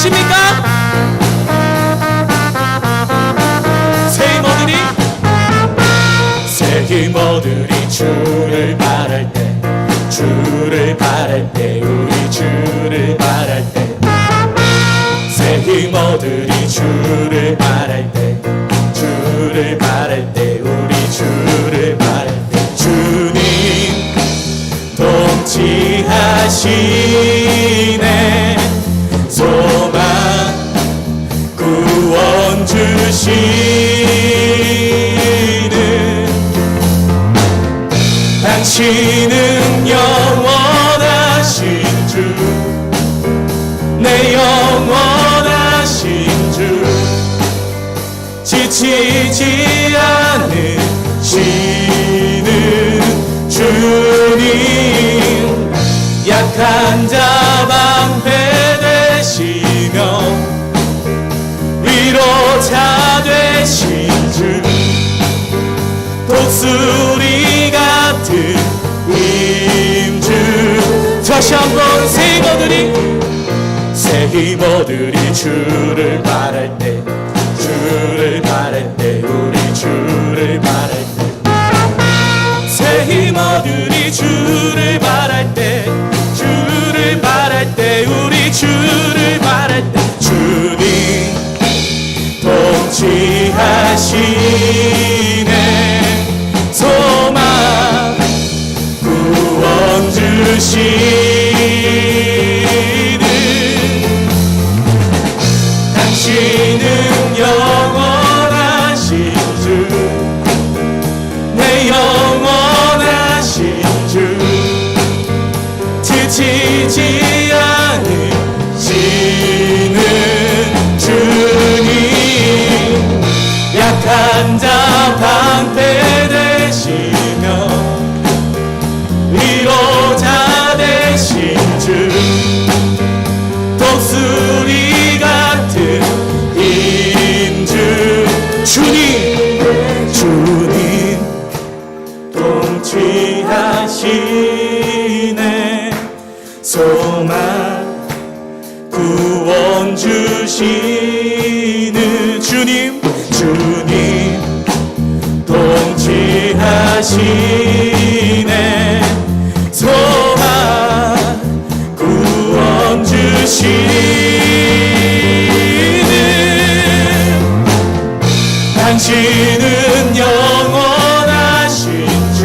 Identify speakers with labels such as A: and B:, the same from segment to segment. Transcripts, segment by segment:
A: 계십니까? 새 힘어들이 주를 바랄 때, 주를 바랄 때, 우리 주를 바랄 때, 새 힘어들이 주를 바랄 때, 주를 바랄 때, 우리 주를 바랄 때, 주님 통치하시네. 소망 구원 주시는 당신은 영원하신 주, 내 영원하신 주, 지치지 않으시는 주님, 약한 자 방패 되시며 위로자 되신 주, 독수리 같은 임주. 다시 한번 새 힘어들이 주를 바랄 때, 주를 바랄 때, 우리 주를 바랄 때, 새 힘어들이 주를 바랄 때, 주를 바랄 때, 우리 주를 바랄 때, 주님 통치하시네. 소망 구원 주시는 당신은 영원하신 주, 내 영원하신 주, 지치지 않으시는 주님, 약한 자 방패 되시며 위로자 되신 주, 독수리 같은 임주. 주님 통치하시네. 소망 구원 주시는 주님 통치하시네. 소망 구원 주시는 당신은 영원하신 주,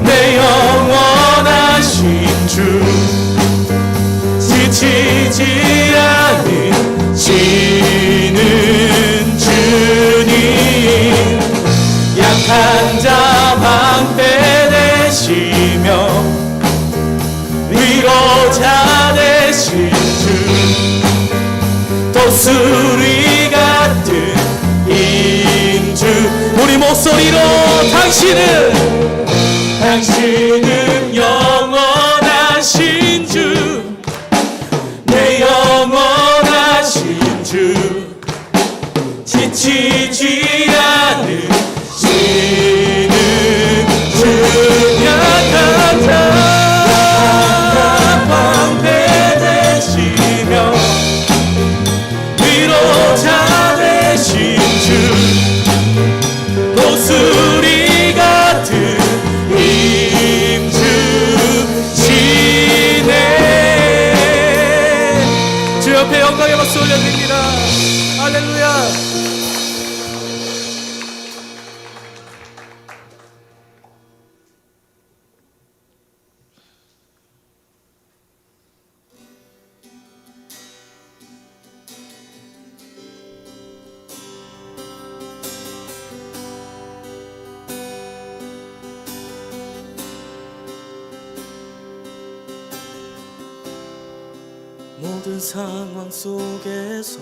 A: 내 영원하신 주, 지치지 않으시는 주님, 약한 자 방패 되시며 위로자 되신 주, 독수리 같은 임주. 우리 목소리로 당신은 영원하신 주, 내 영원하신 주, 지치지 않으시는 주, 약한 자 방패 되시며 위로자 되신 주, 독수리 같은 임주시네. 주 옆에 영광의 박수 올려드립니다. 할렐루야. 모든 상황 속에서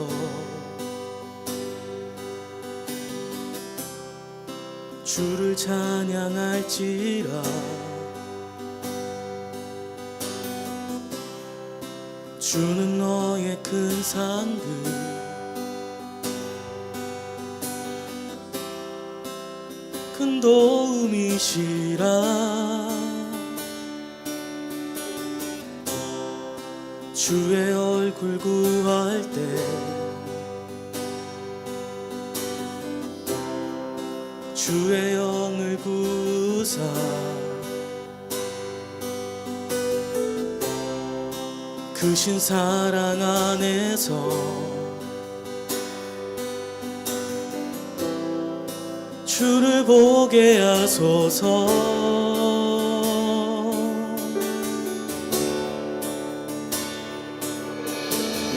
A: 주를 찬양할지라. 주는 너의 큰 산들, 큰 도움이시라. 주의 얼굴 구할 때 주의 영을 구사 크신 사랑 안에서 주를 보게 하소서.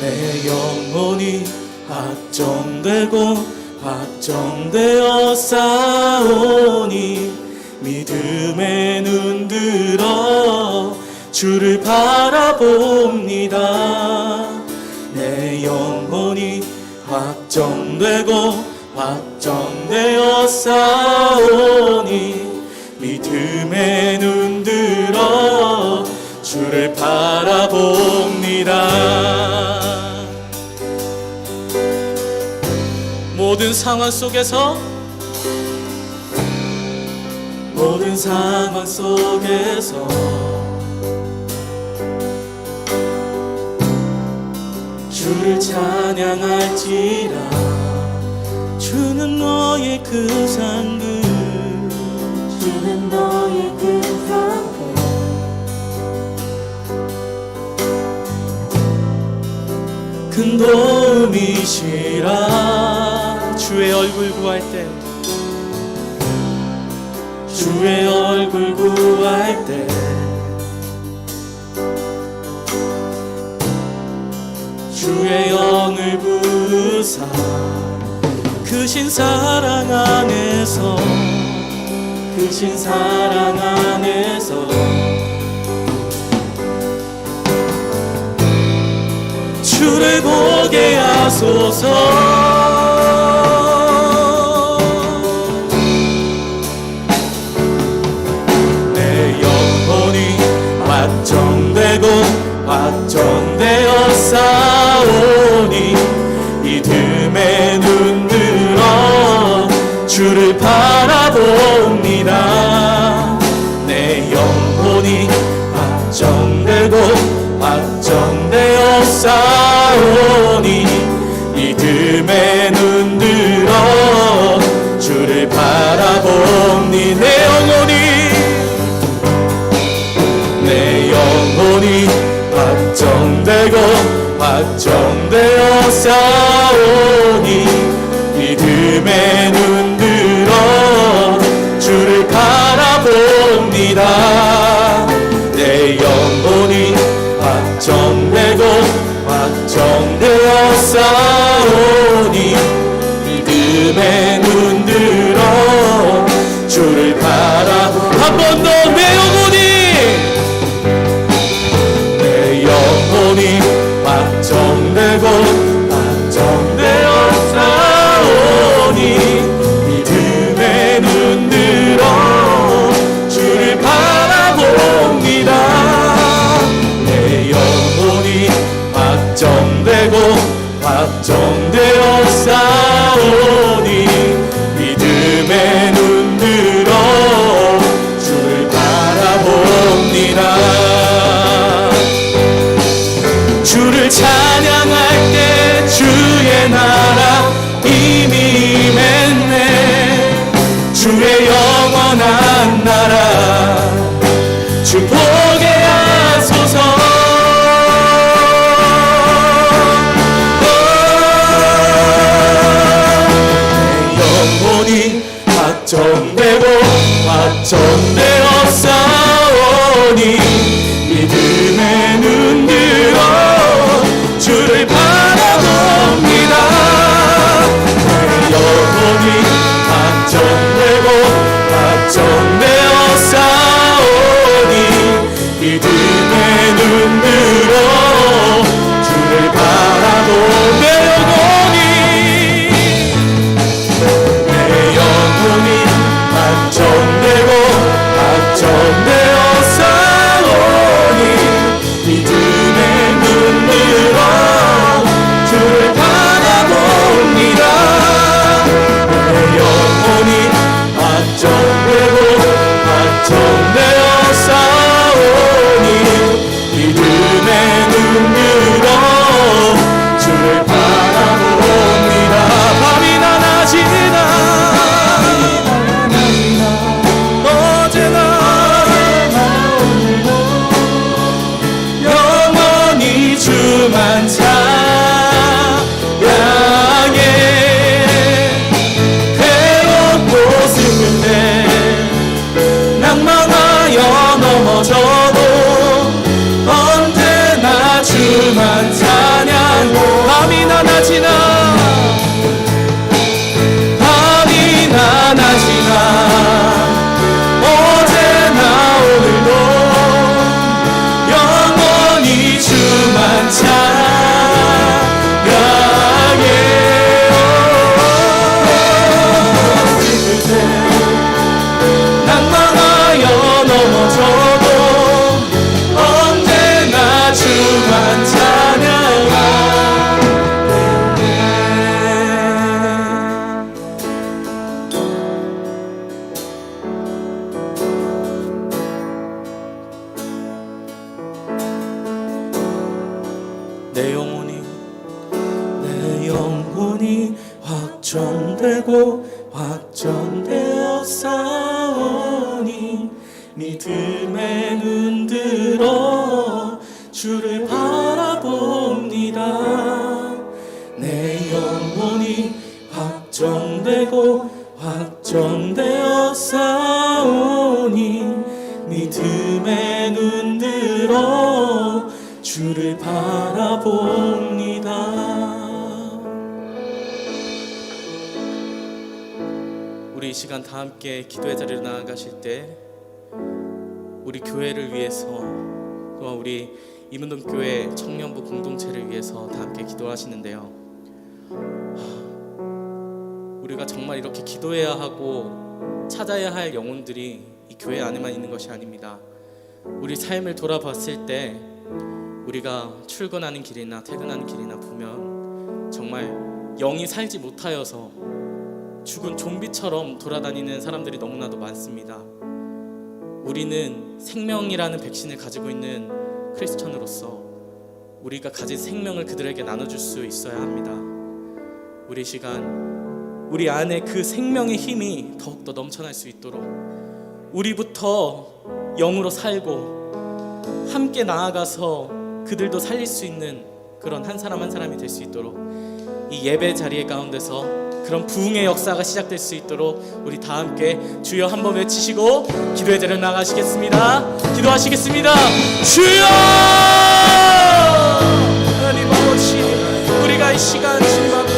A: 내 영혼이 확정되고 확정되어 싸우니 믿음의 눈 들어 주를 바라봅니다. 내 영혼이 확정되고 확정되어 싸우니 믿음의 눈 들어 주를 바라봅니다. 모든 상황 속에서 주를 찬양할지라. 주는 너의 그 상급,
B: 주는 너의 그 상급,
A: 큰 도움이시라. 주의 얼굴 구할 때 주의 얼굴 구할 때 주의 영을 부사 크신 사랑 안에서 크신 사랑 안에서 주를 보게 하소서. 내 영혼이 확정되고 확정되어 싸우니 믿음의 눈 들어 주를 바라봅니다. 내 영혼이 확정되고 확정되어 싸우니 믿음의 눈 들어 주를 바라봅니다. 내 영혼이 확정되고 확정되어 싸우니 믿음의 눈 들어 주를 바라봅니다. 내 영혼이 확정되고 확정되어 싸우니 믿음의 눈 들어 주를 바라보. 한 번 더. 내 영혼이 확정되고 확정되어 싸우니 믿음의 눈 들어 주를 바라봅니다. 내 영혼이 확정되고 확정되어 싸우니 믿음의 눈 들어 주를 바라봅니다. 주를 찬양할 때 주의 나라 이미 임했네. 주의 영원한 나라 주 보게 하소서. 내 영혼이 확정되고 확정되어 싸우니 믿음의 눈 들어 주를 바라봅니다. 내 영혼이 확정되고 확정되어 싸우니 믿음의 눈 들어 주를 바라봅니다. 내 영혼이 확정되고 확정되어 싸우니 믿음의 눈 들어 주를 바라봅니다. 내 영혼이 확정되고 확정되어 싸우니 믿음의 눈 들어 많아지나 밤이 많아지나 어제나 오늘도 영원히 주만 찬양해요. 낭망하여 넘어져도 언제나 주만 내 영혼이 확정되고 확정되어 싸우니 믿음에 눈들어 주를 바라봅니다. 내 영혼이 확정되고 확정되어 싸우니 믿음에 눈들어 주를 바라봅니다. 우리 이 시간 다 함께 기도의 자리로 나아가실 때 우리 교회를 위해서 또한 우리 이문동교회 청년부 공동체를 위해서 다 함께 기도하시는데요, 우리가 정말 이렇게 기도해야 하고 찾아야 할 영혼들이 이 교회 안에만 있는 것이 아닙니다. 우리 삶을 돌아봤을 때 우리가 출근하는 길이나 퇴근하는 길이나 보면 정말 영이 살지 못하여서 죽은 좀비처럼 돌아다니는 사람들이 너무나도 많습니다. 우리는 생명이라는 백신을 가지고 있는 크리스천으로서 우리가 가진 생명을 그들에게 나눠줄 수 있어야 합니다. 우리 시간 우리 안에 그 생명의 힘이 더욱더 넘쳐날 수 있도록 우리부터 영으로 살고 함께 나아가서 그들도 살릴 수 있는 그런 한 사람 한 사람이 될 수 있도록 이 예배 자리의 가운데서 그런 부흥의 역사가 시작될 수 있도록 우리 다 함께 주여 한번 외치시고 기도의 자리로 나가시겠습니다. 기도하시겠습니다. 주여! 하나님 아버지, 우리가 이 시간 주님 앞에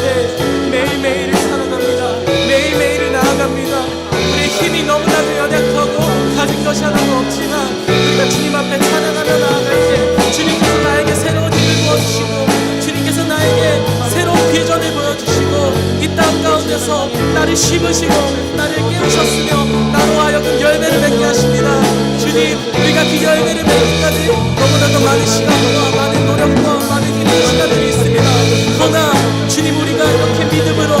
A: 매일매일을 살아갑니다. 매일매일을 나아갑니다. 우리의 힘이 너무나도 연약하고 가진 것이 하나도 없지만 우리가 주님 앞에 찬양하며 나아갈 때 주님께서 나에게 새로운 힘을 부어주시고 주님께서 나에게 새로운 비전을 보여주시고 이 땅 가운데서 나를 심으시고 나를 깨우셨으며 나로 하여금 열매를 맺게 하십니다. 주님, 우리가 그 열매를 맺기까지 너무나도 많은 시간과 많은 노력과 많은 힘든 시간들이 있습니다. 그러나 주님, 우리가 이렇게 믿음으로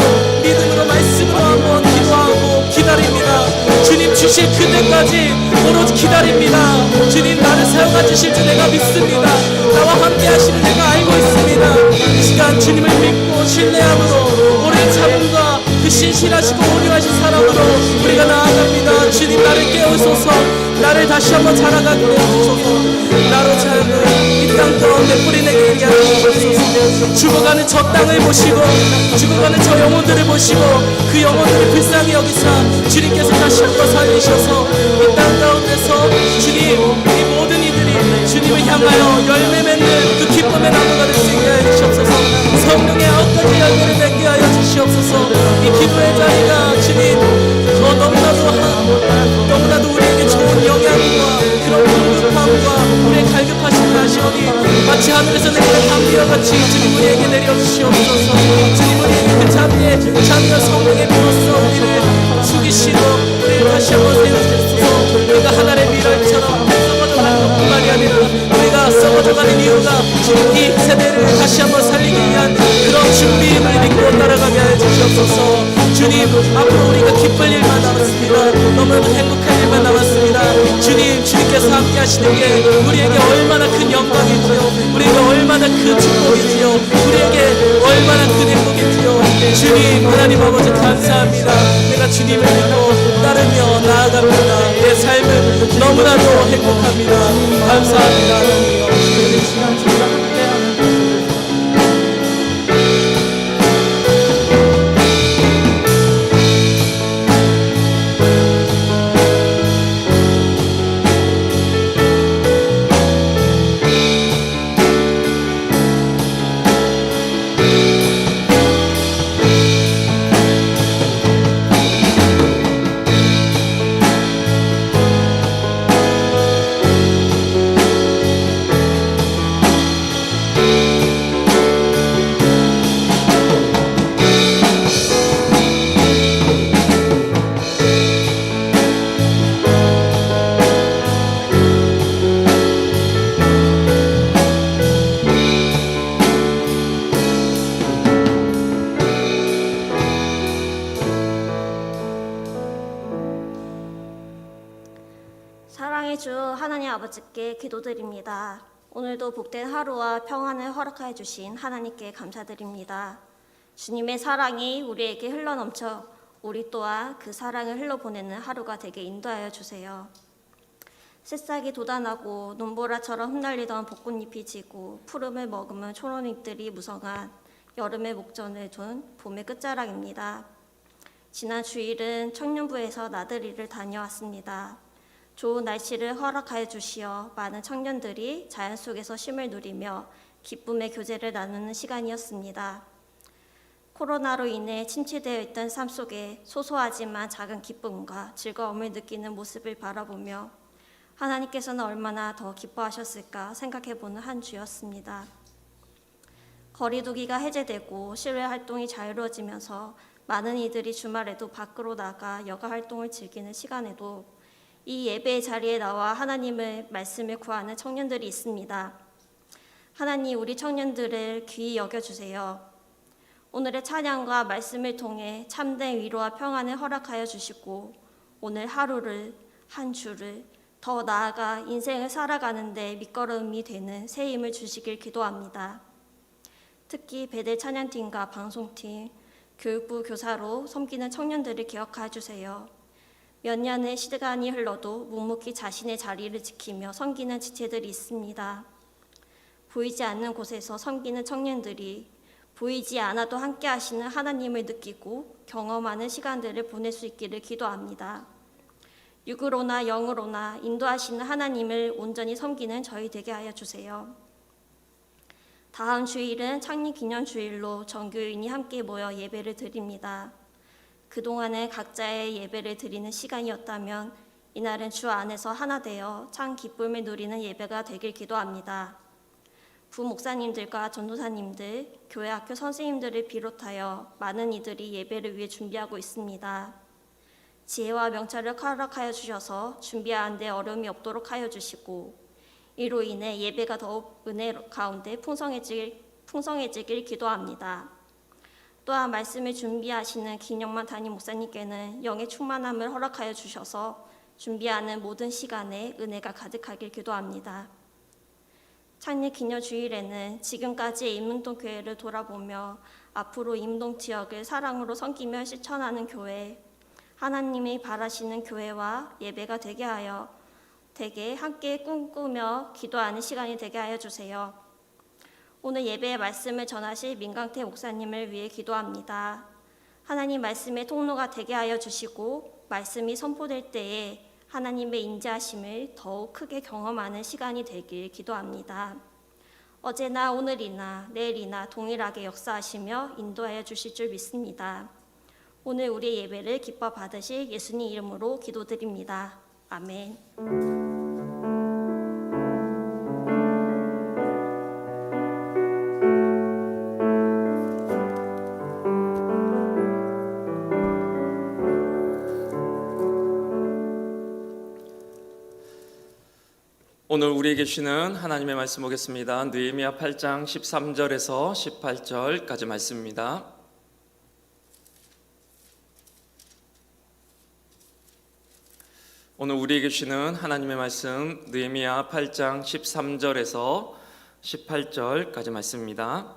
A: 말씀으로 한번 기도하고 기다립니다. 주님 주실 그때까지 오로지 기다립니다. 주님, 나를 사용하 주실 줄 내가 믿습니다. 나와 함께 하시는 내가 알고 있습니다. 이 시간 주님을 믿고 신뢰함으로 오랜 참음과 그 신실하시고 온유하신 사랑으로 우리가 나아갑니다. 주님, 나를 깨우소서. 나를 다시 한번 자라가게 해주소서. 나로 자연을 이 땅 가운데 뿌리내게 하시옵소서. 죽어가는 저 땅을 보시고 죽어가는 저 영혼들을 보시고 그 영혼들을 불쌍히 여기사 주님께서 다시 한번 살리셔서 이 땅 가운데서 주님, 이 모든 이들이 주님을 향하여 열매 맺는 그 기쁨의 나무가 될 수 있게 하여 주시옵소서. 성령의 아홉가지 열매를 맺게 하여 주시옵소서. 이 기도의 자리가 주님 너무나도 우리에게 좋은 영향과 그런 풍부함과 우리의 갈급하심을 하시오니 마치 하늘에서 내리는 감비와 같이 주님 우리에게 내려주시옵소서. 주님, 우리에게 그 잠깐 성령의 비로소 우리를 죽이시고 우리를 다시 한번 세워주소서. 우리가 하늘의 미랄처럼 썩어져가는 것뿐만이 아니라 우리가 썩어져가는 이유가 이 세대를 다시 한번 살리기 위한 그런 준비를 믿고 따라가게 하여 주시옵소서. 주님, 앞으로 우리가 기쁠 일만 남았습니다. 너무나도 행복할 일만 남았습니다. 주님, 주님께서 함께 하시는 게 우리에게 얼마나 큰 영광이지요, 우리에게 얼마나 큰 축복이지요, 우리에게 얼마나 큰 행복이지요. 주님, 하나님 아버지 감사합니다. 내가 주님을 믿고 따르며 나아갑니다. 내 삶은 너무나도 행복합니다. 감사합니다. 이 시간 주님 함께 하는
C: 사랑의 주 하나님 아버지께 기도드립니다. 오늘도 복된 하루와 평안을 허락하여 주신 하나님께 감사드립니다. 주님의 사랑이 우리에게 흘러넘쳐 우리 또한 그 사랑을 흘러보내는 하루가 되게 인도하여 주세요. 새싹이 돋아나고 눈보라처럼 흩날리던 벚꽃잎이 지고 푸름을 머금은 초록잎들이 무성한 여름의 목전을 둔 봄의 끝자락입니다. 지난 주일은 청년부에서 나들이를 다녀왔습니다. 좋은 날씨를 허락하여 주시어 많은 청년들이 자연 속에서 쉼을 누리며 기쁨의 교제를 나누는 시간이었습니다. 코로나로 인해 침체되어 있던 삶 속에 소소하지만 작은 기쁨과 즐거움을 느끼는 모습을 바라보며 하나님께서는 얼마나 더 기뻐하셨을까 생각해보는 한 주였습니다. 거리두기가 해제되고 실외 활동이 자유로워지면서 많은 이들이 주말에도 밖으로 나가 여가 활동을 즐기는 시간에도 이 예배의 자리에 나와 하나님의 말씀을 구하는 청년들이 있습니다. 하나님, 우리 청년들을 귀히 여겨주세요. 오늘의 찬양과 말씀을 통해 참된 위로와 평안을 허락하여 주시고 오늘 하루를, 한 주를 더 나아가 인생을 살아가는 데 밑거름이 되는 새 힘을 주시길 기도합니다. 특히 베델 찬양팀과 방송팀, 교육부 교사로 섬기는 청년들을 기억하여 주세요. 몇 년의 시간이 흘러도 묵묵히 자신의 자리를 지키며 섬기는 지체들이 있습니다. 보이지 않는 곳에서 섬기는 청년들이 보이지 않아도 함께 하시는 하나님을 느끼고 경험하는 시간들을 보낼 수 있기를 기도합니다. 육으로나 영으로나 인도하시는 하나님을 온전히 섬기는 저희 되게 하여 주세요. 다음 주일은 창립기념주일로 전교인이 함께 모여 예배를 드립니다. 그동안은 각자의 예배를 드리는 시간이었다면 이날은 주 안에서 하나 되어 참 기쁨을 누리는 예배가 되길 기도합니다. 부목사님들과 전도사님들, 교회 학교 선생님들을 비롯하여 많은 이들이 예배를 위해 준비하고 있습니다. 지혜와 명철을 허락하여 주셔서 준비하는 데 어려움이 없도록 하여 주시고 이로 인해 예배가 더욱 은혜 가운데 풍성해지길 기도합니다. 또한 말씀을 준비하시는 김영만 담임 목사님께는 영의 충만함을 허락하여 주셔서 준비하는 모든 시간에 은혜가 가득하길 기도합니다. 창립 기념 주일에는 지금까지의 임릉동 교회를 돌아보며 앞으로 임동 지역을 사랑으로 섬기며 실천하는 교회, 하나님이 바라시는 교회와 예배가 되게 하여 함께 꿈꾸며 기도하는 시간이 되게 하여 주세요. 오늘 예배의 말씀을 전하실 민강태 목사님을 위해 기도합니다. 하나님 말씀의 통로가 되게 하여 주시고 말씀이 선포될 때에 하나님의 인자하심을 더욱 크게 경험하는 시간이 되길 기도합니다. 어제나 오늘이나 내일이나 동일하게 역사하시며 인도하여 주실 줄 믿습니다. 오늘 우리의 예배를 기뻐 받으실 예수님 이름으로 기도드립니다. 아멘.
A: 오늘 우리에게 주시는 하나님의 말씀 보겠습니다. 느헤미야 8장 13절에서 18절까지 말씀입니다. 오늘 우리에게 주시는 하나님의 말씀 느헤미야 8장 13절에서 18절까지 말씀입니다.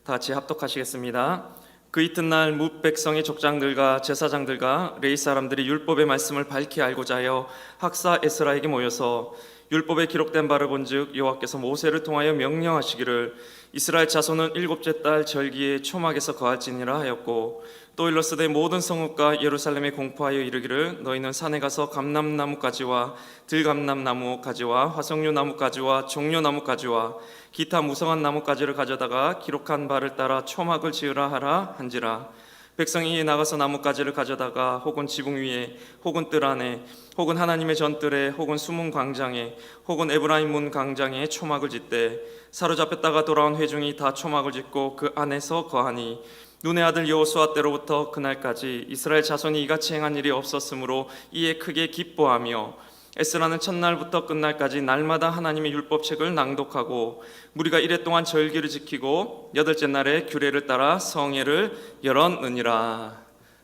A: 다 같이 합독하시겠습니다. 그 이튿날 뭇 백성의 족장들과 제사장들과 레위 사람들이 율법의 말씀을 밝히 알고자 하여 학사 에스라에게 모여서 율법에 기록된 바를 본즉 여호와께서 모세를 통하여 명령하시기를 이스라엘 자손은 일곱째 달 절기에 초막에서 거할지니라 하였고 또 일러스되 모든 성읍과 예루살렘에 공포하여 이르기를 너희는 산에 가서 감람나무 가지와 들감람나무 가지와 화석류 나무 가지와 종려나무 가지와 기타 무성한 나무 가지를 가져다가 기록한 바를 따라 초막을 지으라 하라 한지라. 백성이 나가서 나뭇가지를 가져다가 혹은 지붕 위에 혹은 뜰 안에 혹은 하나님의 전뜰에 혹은 수문 광장에 혹은 에브라임 문 광장에 초막을 짓되 사로잡혔다가 돌아온 회중이 다 초막을 짓고 그 안에서 거하니 눈의 아들 여호수아 때로부터 그날까지 이스라엘 자손이 이같이 행한 일이 없었으므로 이에 크게 기뻐하며 에스라는 첫날부터 끝날까지 날마다 하나님의 율법책을 낭독하고 무리가 이레 동안 절기를 지키고 여덟째 날에 규례를 따라 성회를 열었느니라.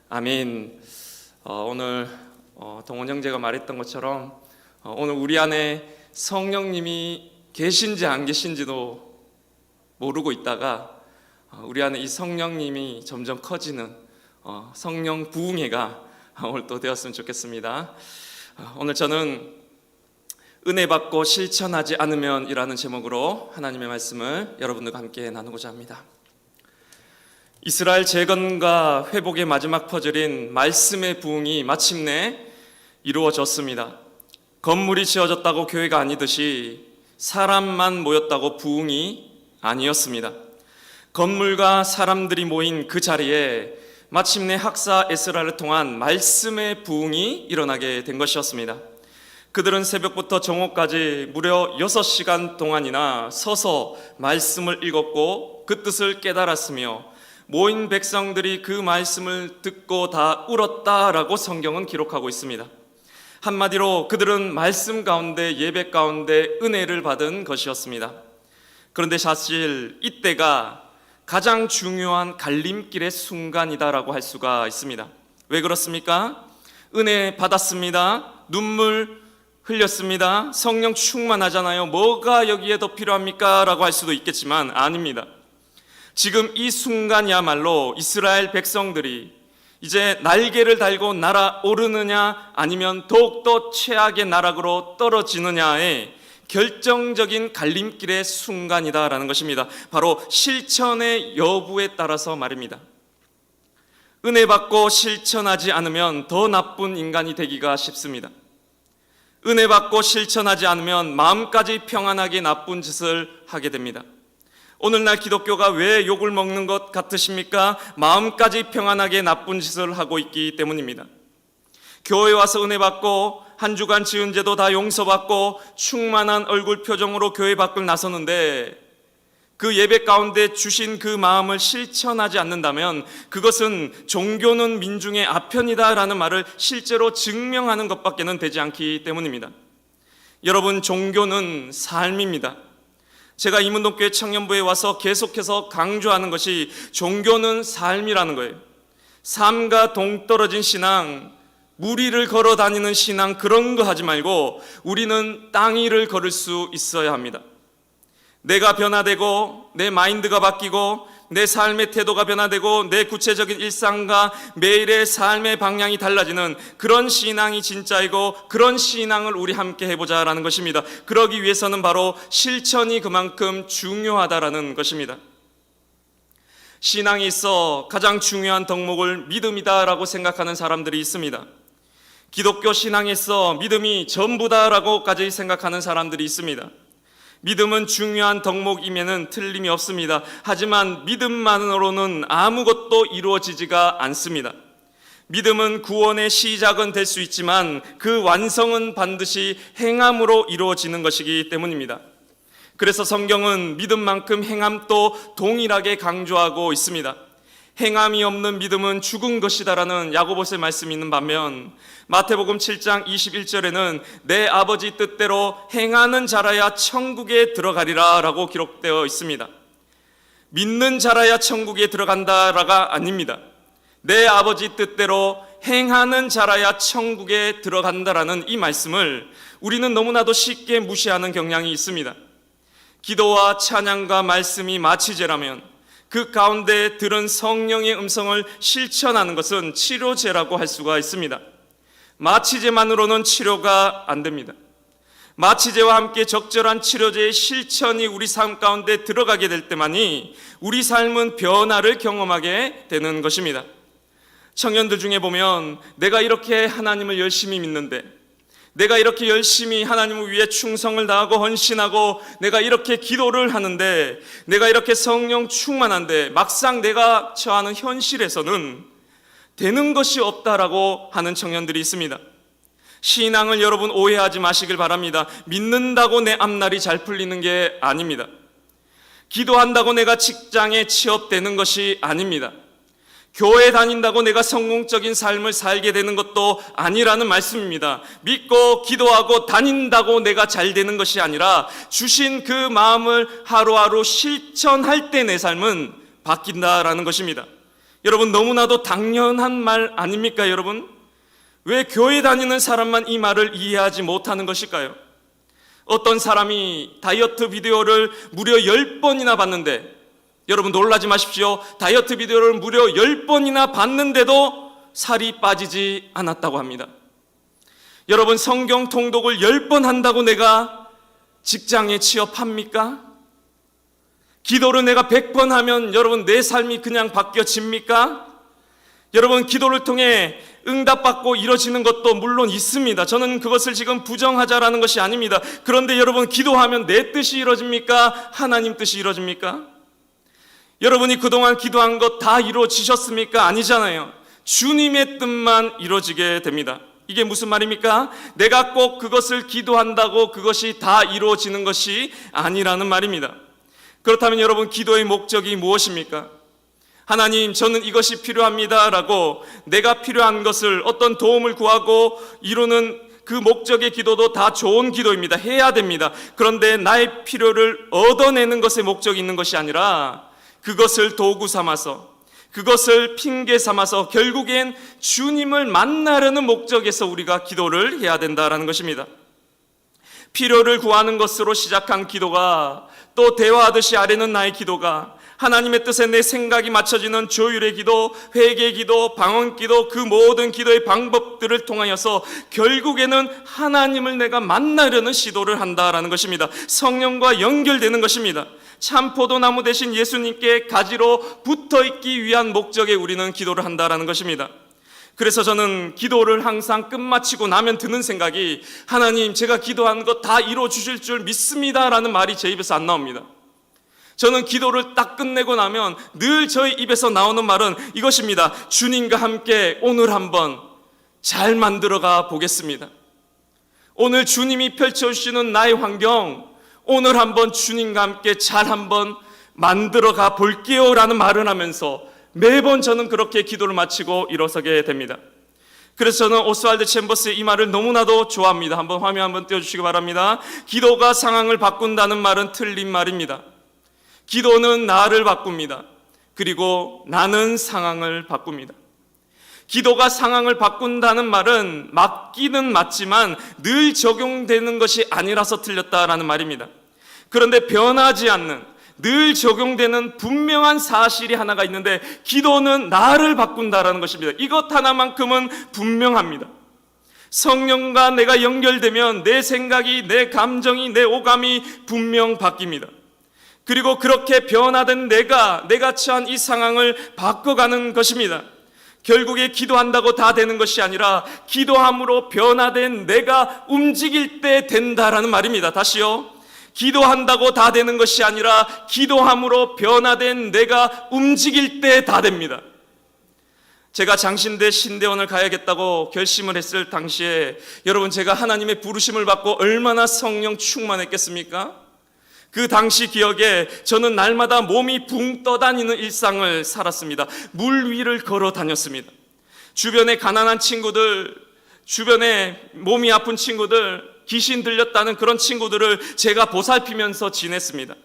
A: 아멘. 오늘 동원 형제가 말했던 것처럼 오늘 우리 안에 성령님이 계신지 안 계신지도 모르고 있다가 우리 안에 이 성령님이 점점 커지는 성령 부흥회가 오늘 또 되었으면 좋겠습니다. 오늘 저는 은혜 받고 실천하지 않으면 이라는 제목으로 하나님의 말씀을 여러분들과 함께 나누고자 합니다. 이스라엘 재건과 회복의 마지막 퍼즐인 말씀의 부흥이 마침내 이루어졌습니다. 건물이 지어졌다고 교회가 아니듯이 사람만 모였다고 부흥이 아니었습니다. 건물과 사람들이 모인 그 자리에 마침내 학사 에스라를 통한 말씀의 부흥이 일어나게 된 것이었습니다. 그들은 새벽부터 정오까지 무려 6시간 동안이나 서서 말씀을 읽었고 그 뜻을 깨달았으며 모인 백성들이 그 말씀을 듣고 다 울었다라고 성경은 기록하고 있습니다. 한마디로 그들은 말씀 가운데 예배 가운데 은혜를 받은 것이었습니다. 그런데 사실 이때가 가장 중요한 갈림길의 순간이다라고 할 수가 있습니다. 왜 그렇습니까? 은혜 받았습니다. 눈물 흘렸습니다. 성령 충만하잖아요. 뭐가 여기에 더 필요합니까? 라고 할 수도 있겠지만 아닙니다. 지금 이 순간이야말로 이스라엘 백성들이 이제 날개를 달고 날아오르느냐 아니면 더욱더 최악의 나락으로 떨어지느냐의 결정적인 갈림길의 순간이다라는 것입니다. 바로 실천의 여부에 따라서 말입니다. 은혜 받고 실천하지 않으면 더 나쁜 인간이 되기가 쉽습니다. 은혜 받고 실천하지 않으면 마음까지 평안하게 나쁜 짓을 하게 됩니다. 오늘날 기독교가 왜 욕을 먹는 것 같으십니까? 마음까지 평안하게 나쁜 짓을 하고 있기 때문입니다. 교회 와서 은혜 받고 한 주간 지은 죄도 다 용서받고 충만한 얼굴 표정으로 교회 밖을 나서는데 그 예배 가운데 주신 그 마음을 실천하지 않는다면 그것은 종교는 민중의 아편이다라는 말을 실제로 증명하는 것밖에는 되지 않기 때문입니다. 여러분, 종교는 삶입니다. 제가 이문동교회 청년부에 와서 계속해서 강조하는 것이 종교는 삶이라는 거예요. 삶과 동떨어진 신앙, 무리를 걸어 다니는 신앙, 그런 거 하지 말고 우리는 땅 위를 걸을 수 있어야 합니다. 내가 변화되고 내 마인드가 바뀌고 내 삶의 태도가 변화되고 내 구체적인 일상과 매일의 삶의 방향이 달라지는 그런 신앙이 진짜이고 그런 신앙을 우리 함께 해보자라는 것입니다. 그러기 위해서는 바로 실천이 그만큼 중요하다라는 것입니다. 신앙이 있어 가장 중요한 덕목을 믿음이다라고 생각하는 사람들이 있습니다. 기독교 신앙에서 믿음이 전부다라고까지 생각하는 사람들이 있습니다. 믿음은 중요한 덕목임에는 틀림이 없습니다. 하지만 믿음만으로는 아무것도 이루어지지가 않습니다. 믿음은 구원의 시작은 될 수 있지만 그 완성은 반드시 행함으로 이루어지는 것이기 때문입니다. 그래서 성경은 믿음만큼 행함도 동일하게 강조하고 있습니다. 행함이 없는 믿음은 죽은 것이다라는 야고보서의 말씀이 있는 반면 마태복음 7장 21절에는 내 아버지 뜻대로 행하는 자라야 천국에 들어가리라 라고 기록되어 있습니다. 믿는 자라야 천국에 들어간다라가 아닙니다. 내 아버지 뜻대로 행하는 자라야 천국에 들어간다라는 이 말씀을 우리는 너무나도 쉽게 무시하는 경향이 있습니다. 기도와 찬양과 말씀이 마취제라면 그 가운데 들은 성령의 음성을 실천하는 것은 치료제라고 할 수가 있습니다. 마취제만으로는 치료가 안 됩니다. 마취제와 함께 적절한 치료제의 실천이 우리 삶 가운데 들어가게 될 때만이 우리 삶은 변화를 경험하게 되는 것입니다. 청년들 중에 보면 내가 이렇게 하나님을 열심히 믿는데, 내가 이렇게 열심히 하나님을 위해 충성을 다하고 헌신하고 내가 이렇게 기도를 하는데, 내가 이렇게 성령 충만한데 막상 내가 처하는 현실에서는 되는 것이 없다라고 하는 청년들이 있습니다. 신앙을 여러분 오해하지 마시길 바랍니다. 믿는다고 내 앞날이 잘 풀리는 게 아닙니다. 기도한다고 내가 직장에 취업되는 것이 아닙니다. 교회 다닌다고 내가 성공적인 삶을 살게 되는 것도 아니라는 말씀입니다. 믿고 기도하고 다닌다고 내가 잘 되는 것이 아니라 주신 그 마음을 하루하루 실천할 때 내 삶은 바뀐다라는 것입니다. 여러분, 너무나도 당연한 말 아닙니까, 여러분?
D: 왜 교회 다니는 사람만 이 말을 이해하지 못하는 것일까요? 어떤 사람이 다이어트 비디오를 무려 10번이나 봤는데, 여러분 놀라지 마십시오. 다이어트 비디오를 무려 10번이나 봤는데도 살이 빠지지 않았다고 합니다. 여러분, 성경 통독을 10번 한다고 내가 직장에 취업합니까? 기도를 내가 100번 하면 여러분 내 삶이 그냥 바뀌어집니까? 여러분, 기도를 통해 응답받고 이루어지는 것도 물론 있습니다. 저는 그것을 지금 부정하자라는 것이 아닙니다. 그런데 여러분, 기도하면 내 뜻이 이루어집니까? 하나님 뜻이 이루어집니까? 여러분이 그동안 기도한 것 다 이루어지셨습니까? 아니잖아요. 주님의 뜻만 이루어지게 됩니다. 이게 무슨 말입니까? 내가 꼭 그것을 기도한다고 그것이 다 이루어지는 것이 아니라는 말입니다. 그렇다면 여러분, 기도의 목적이 무엇입니까? 하나님, 저는 이것이 필요합니다 라고 내가 필요한 것을 어떤 도움을 구하고 이루는 그 목적의 기도도 다 좋은 기도입니다. 해야 됩니다. 그런데 나의 필요를 얻어내는 것에 목적이 있는 것이 아니라 그것을 도구 삼아서, 그것을 핑계 삼아서 결국엔 주님을 만나려는 목적에서 우리가 기도를 해야 된다는 것입니다. 필요를 구하는 것으로 시작한 기도가 또 대화하듯이 아뢰는 나의 기도가 하나님의 뜻에 내 생각이 맞춰지는 조율의 기도, 회개의 기도, 방언 기도, 그 모든 기도의 방법들을 통하여서 결국에는 하나님을 내가 만나려는 시도를 한다라는 것입니다. 성령과 연결되는 것입니다. 참 포도나무 대신 예수님께 가지로 붙어있기 위한 목적에 우리는 기도를 한다라는 것입니다. 그래서 저는 기도를 항상 끝마치고 나면 드는 생각이, 하나님, 제가 기도한 거 다 이루어 주실 줄 믿습니다 라는 말이 제 입에서 안 나옵니다. 저는 기도를 딱 끝내고 나면 늘 저희 입에서 나오는 말은 이것입니다. 주님과 함께 오늘 한번 잘 만들어가 보겠습니다. 오늘 주님이 펼쳐주시는 나의 환경, 오늘 한번 주님과 함께 잘 한번 만들어가 볼게요 라는 말을 하면서 매번 저는 그렇게 기도를 마치고 일어서게 됩니다. 그래서 저는 오스왈드 챔버스의 이 말을 너무나도 좋아합니다. 한번 화면 한번 띄워주시기 바랍니다. 기도가 상황을 바꾼다는 말은 틀린 말입니다. 기도는 나를 바꿉니다. 그리고 나는 상황을 바꿉니다. 기도가 상황을 바꾼다는 말은 맞기는 맞지만 늘 적용되는 것이 아니라서 틀렸다라는 말입니다. 그런데 변하지 않는, 늘 적용되는 분명한 사실이 하나가 있는데, 기도는 나를 바꾼다라는 것입니다. 이것 하나만큼은 분명합니다. 성령과 내가 연결되면 내 생각이, 내 감정이, 내 오감이 분명 바뀝니다. 그리고 그렇게 변화된 내가 처한 이 상황을 바꿔가는 것입니다. 결국에 기도한다고 다 되는 것이 아니라 기도함으로 변화된 내가 움직일 때 된다라는 말입니다. 다시요. 기도한다고 다 되는 것이 아니라 기도함으로 변화된 내가 움직일 때 다 됩니다. 제가 장신대 신대원을 가야겠다고 결심을 했을 당시에 여러분, 제가 하나님의 부르심을 받고 얼마나 성령 충만했겠습니까? 그 당시 기억에 저는 날마다 몸이 붕 떠다니는 일상을 살았습니다. 물 위를 걸어 다녔습니다. 주변에 가난한 친구들, 주변에 몸이 아픈 친구들, 귀신 들렸다는 그런 친구들을 제가 보살피면서 지냈습니다.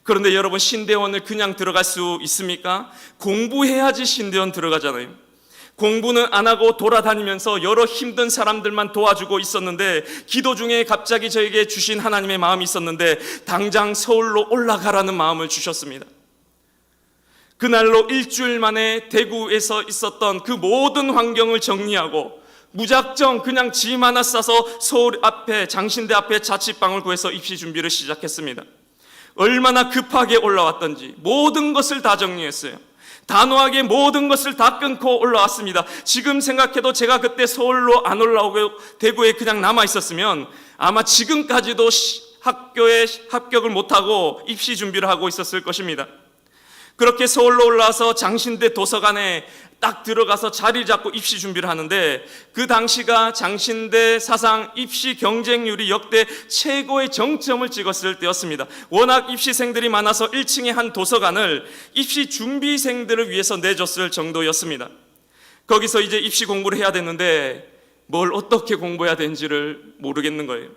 D: 그런데 여러분, 신대원을 그냥 들어갈 수 있습니까? 공부해야지 신대원 들어가잖아요. 공부는 안 하고 돌아다니면서 여러 힘든 사람들만 도와주고 있었는데, 기도 중에 갑자기 저에게 주신 하나님의 마음이 있었는데, 당장 서울로 올라가라는 마음을 주셨습니다. 그날로 일주일 만에 대구에서 있었던 그 모든 환경을 정리하고 무작정 그냥 짐 하나 싸서 서울 앞에, 장신대 앞에 자취방을 구해서 입시 준비를 시작했습니다. 얼마나 급하게 올라왔던지 모든 것을 다 정리했어요. 단호하게 모든 것을 다 끊고 올라왔습니다. 지금 생각해도 제가 그때 서울로 안 올라오고 대구에 그냥 남아 있었으면 아마 지금까지도 학교에 합격을 못하고 입시 준비를 하고 있었을 것입니다. 그렇게 서울로 올라와서 장신대 도서관에 딱 들어가서 자리를 잡고 입시 준비를 하는데, 그 당시가 장신대 사상 입시 경쟁률이 역대 최고의 정점을 찍었을 때였습니다. 워낙 입시생들이 많아서 1층에 한 도서관을 입시 준비생들을 위해서 내줬을 정도였습니다. 거기서 이제 입시 공부를 해야 되는데 뭘 어떻게 공부해야 되는지를 모르겠는 거예요.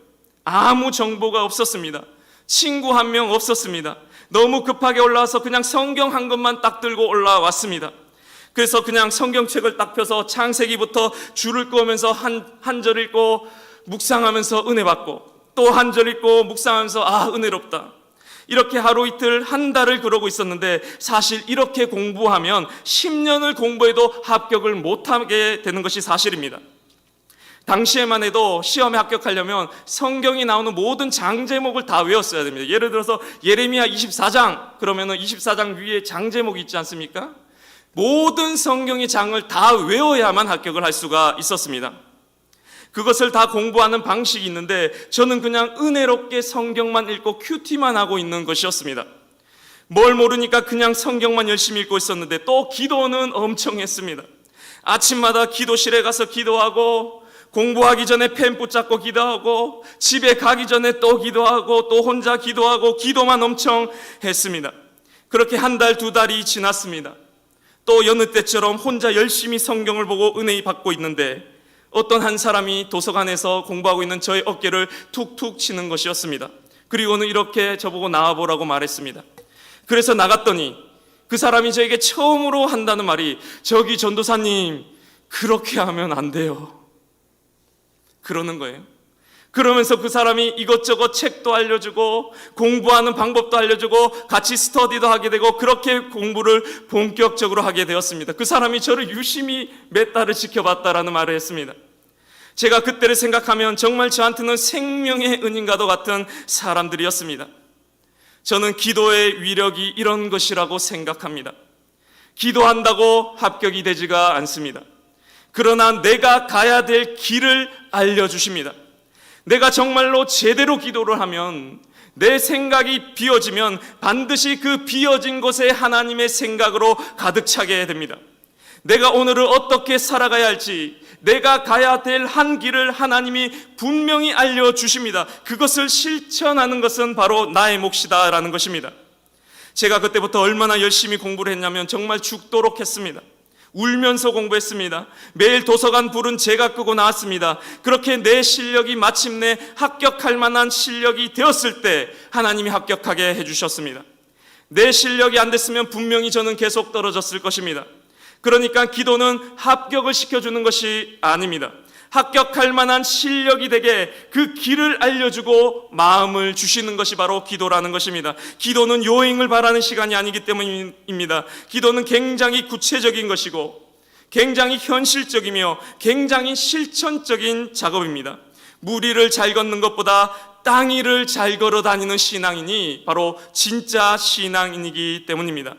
D: 아무 정보가 없었습니다. 친구 한 명 없었습니다. 너무 급하게 올라와서 그냥 성경 한 권만 딱 들고 올라왔습니다. 그래서 그냥 성경책을 딱 펴서 창세기부터 줄을 끄면서 한 절 읽고 묵상하면서 은혜 받고, 또 한 절 읽고 묵상하면서 아, 은혜롭다. 이렇게 하루 이틀 한 달을 그러고 있었는데, 사실 이렇게 공부하면 10년을 공부해도 합격을 못하게 되는 것이 사실입니다. 당시에만 해도 시험에 합격하려면 성경이 나오는 모든 장 제목을 다 외웠어야 됩니다. 예를 들어서 예레미야 24장 그러면은 24장 위에 장 제목이 있지 않습니까? 모든 성경의 장을 다 외워야만 합격을 할 수가 있었습니다. 그것을 다 공부하는 방식이 있는데, 저는 그냥 은혜롭게 성경만 읽고 큐티만 하고 있는 것이었습니다. 뭘 모르니까 그냥 성경만 열심히 읽고 있었는데, 또 기도는 엄청 했습니다. 아침마다 기도실에 가서 기도하고, 공부하기 전에 펜 붙잡고 기도하고, 집에 가기 전에 또 기도하고, 또 혼자 기도하고, 기도만 엄청 했습니다. 그렇게 한 달, 두 달이 지났습니다. 또 여느 때처럼 혼자 열심히 성경을 보고 은혜 받고 있는데, 어떤 한 사람이 도서관에서 공부하고 있는 저의 어깨를 툭툭 치는 것이었습니다. 그리고는 이렇게 저보고 나와보라고 말했습니다. 그래서 나갔더니 그 사람이 저에게 처음으로 한다는 말이, 저기 전도사님, 그렇게 하면 안 돼요, 그러는 거예요. 그러면서 그 사람이 이것저것 책도 알려주고 공부하는 방법도 알려주고 같이 스터디도 하게 되고, 그렇게 공부를 본격적으로 하게 되었습니다. 그 사람이 저를 유심히 몇 달을 지켜봤다라는 말을 했습니다. 제가 그때를 생각하면 정말 저한테는 생명의 은인과도 같은 사람들이었습니다. 저는 기도의 위력이 이런 것이라고 생각합니다. 기도한다고 합격이 되지가 않습니다. 그러나 내가 가야 될 길을 알려주십니다. 내가 정말로 제대로 기도를 하면, 내 생각이 비어지면 반드시 그 비어진 곳에 하나님의 생각으로 가득 차게 됩니다. 내가 오늘을 어떻게 살아가야 할지, 내가 가야 될 한 길을 하나님이 분명히 알려주십니다. 그것을 실천하는 것은 바로 나의 몫이다 라는 것입니다. 제가 그때부터 얼마나 열심히 공부를 했냐면 정말 죽도록 했습니다. 울면서 공부했습니다. 매일 도서관 불은 제가 끄고 나왔습니다. 그렇게 내 실력이 마침내 합격할 만한 실력이 되었을 때 하나님이 합격하게 해주셨습니다. 내 실력이 안 됐으면 분명히 저는 계속 떨어졌을 것입니다. 그러니까 기도는 합격을 시켜주는 것이 아닙니다. 합격할 만한 실력이 되게 그 길을 알려주고 마음을 주시는 것이 바로 기도라는 것입니다. 기도는 요행을 바라는 시간이 아니기 때문입니다. 기도는 굉장히 구체적인 것이고 굉장히 현실적이며 굉장히 실천적인 작업입니다. 물 위를 잘 걷는 것보다 땅 위를 잘 걸어 다니는 신앙인이 바로 진짜 신앙인이기 때문입니다.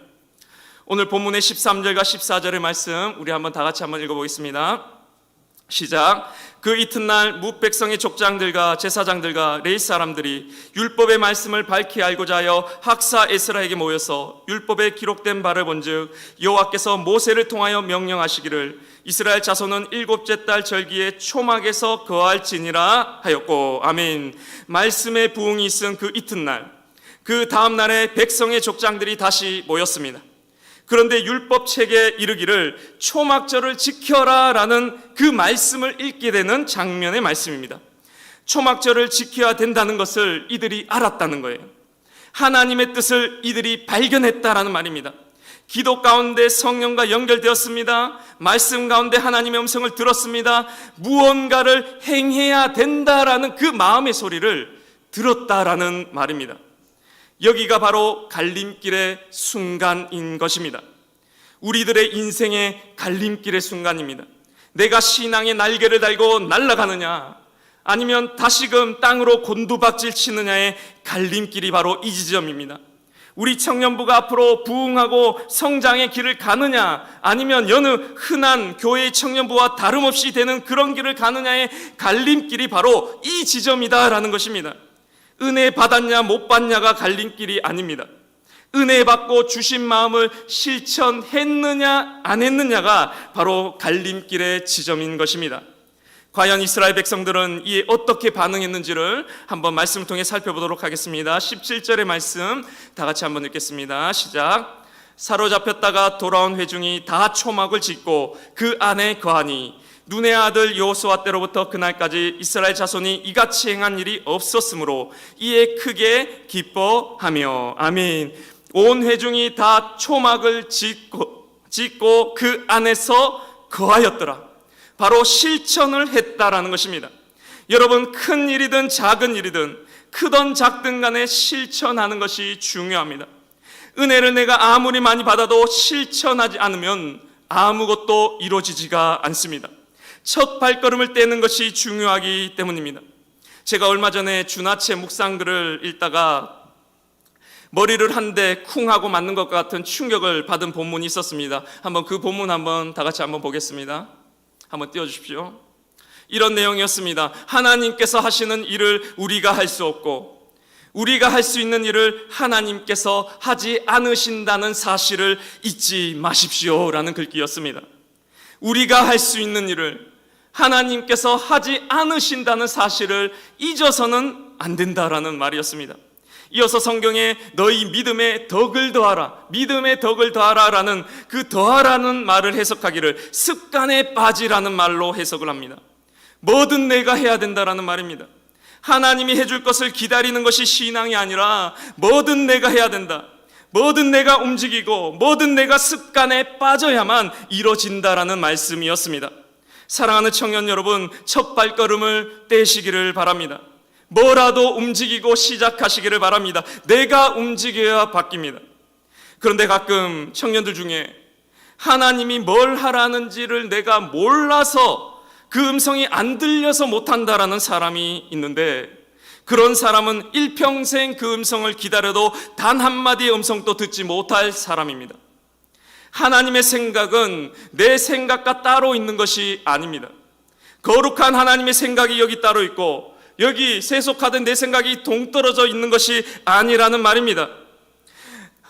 D: 오늘 본문의 13절과 14절의 말씀 우리 한번 다 같이 한번 읽어보겠습니다. 시작. 그 이튿날 뭇 백성의 족장들과 제사장들과 레위 사람들이 율법의 말씀을 밝히 알고자 하여 학사 에스라에게 모여서 율법에 기록된 바를 본즉 여호와께서 모세를 통하여 명령하시기를 이스라엘 자손은 일곱째 달 절기에 초막에서 거할지니라 하였고. 아멘. 말씀의 부흥이 있은 그 이튿날, 그 다음 날에 백성의 족장들이 다시 모였습니다. 그런데 율법책에 이르기를 초막절을 지켜라 라는 그 말씀을 읽게 되는 장면의 말씀입니다. 초막절을 지켜야 된다는 것을 이들이 알았다는 거예요. 하나님의 뜻을 이들이 발견했다라는 말입니다. 기도 가운데 성령과 연결되었습니다. 말씀 가운데 하나님의 음성을 들었습니다. 무언가를 행해야 된다라는 그 마음의 소리를 들었다라는 말입니다. 여기가 바로 갈림길의 순간인 것입니다. 우리들의 인생의 갈림길의 순간입니다. 내가 신앙의 날개를 달고 날아가느냐, 아니면 다시금 땅으로 곤두박질 치느냐의 갈림길이 바로 이 지점입니다. 우리 청년부가 앞으로 부흥하고 성장의 길을 가느냐, 아니면 여느 흔한 교회의 청년부와 다름없이 되는 그런 길을 가느냐의 갈림길이 바로 이 지점이다라는 것입니다. 은혜 받았냐 못 받냐가 갈림길이 아닙니다. 은혜 받고 주신 마음을 실천했느냐 안 했느냐가 바로 갈림길의 지점인 것입니다. 과연 이스라엘 백성들은 이에 어떻게 반응했는지를 한번 말씀을 통해 살펴보도록 하겠습니다. 17절의 말씀 다 같이 한번 읽겠습니다. 시작. 사로잡혔다가 돌아온 회중이 다 초막을 짓고 그 안에 거하니 눈의 아들 여호수아 때로부터 그날까지 이스라엘 자손이 이같이 행한 일이 없었으므로 이에 크게 기뻐하며. 아멘. 온 회중이 다 초막을 짓고 그 안에서 거하였더라. 바로 실천을 했다라는 것입니다. 여러분, 큰 일이든 작은 일이든 크든 작든 간에 실천하는 것이 중요합니다. 은혜를 내가 아무리 많이 받아도 실천하지 않으면 아무것도 이루어지지가 않습니다. 첫 발걸음을 떼는 것이 중요하기 때문입니다. 제가 얼마 전에 주나체 묵상글을 읽다가 머리를 한 대 쿵 하고 맞는 것 같은 충격을 받은 본문이 있었습니다. 한번 그 본문 한번 다 같이 한번 보겠습니다. 한번 띄워주십시오. 이런 내용이었습니다. 하나님께서 하시는 일을 우리가 할 수 없고 우리가 할 수 있는 일을 하나님께서 하지 않으신다는 사실을 잊지 마십시오라는 글귀였습니다. 우리가 할 수 있는 일을 하나님께서 하지 않으신다는 사실을 잊어서는 안 된다라는 말이었습니다. 이어서 성경에 너희 믿음에 덕을 더하라, 믿음에 덕을 더하라라는 그 더하라는 말을 해석하기를 습관에 빠지라는 말로 해석을 합니다. 뭐든 내가 해야 된다라는 말입니다. 하나님이 해줄 것을 기다리는 것이 신앙이 아니라 뭐든 내가 해야 된다, 뭐든 내가 움직이고 뭐든 내가 습관에 빠져야만 이루어진다라는 말씀이었습니다. 사랑하는 청년 여러분, 첫 발걸음을 떼시기를 바랍니다. 뭐라도 움직이고 시작하시기를 바랍니다. 내가 움직여야 바뀝니다. 그런데 가끔 청년들 중에 하나님이 뭘 하라는지를 내가 몰라서 그 음성이 안 들려서 못한다라는 사람이 있는데, 그런 사람은 일평생 그 음성을 기다려도 단 한마디의 음성도 듣지 못할 사람입니다. 하나님의 생각은 내 생각과 따로 있는 것이 아닙니다. 거룩한 하나님의 생각이 여기 따로 있고 여기 세속화된 내 생각이 동떨어져 있는 것이 아니라는 말입니다.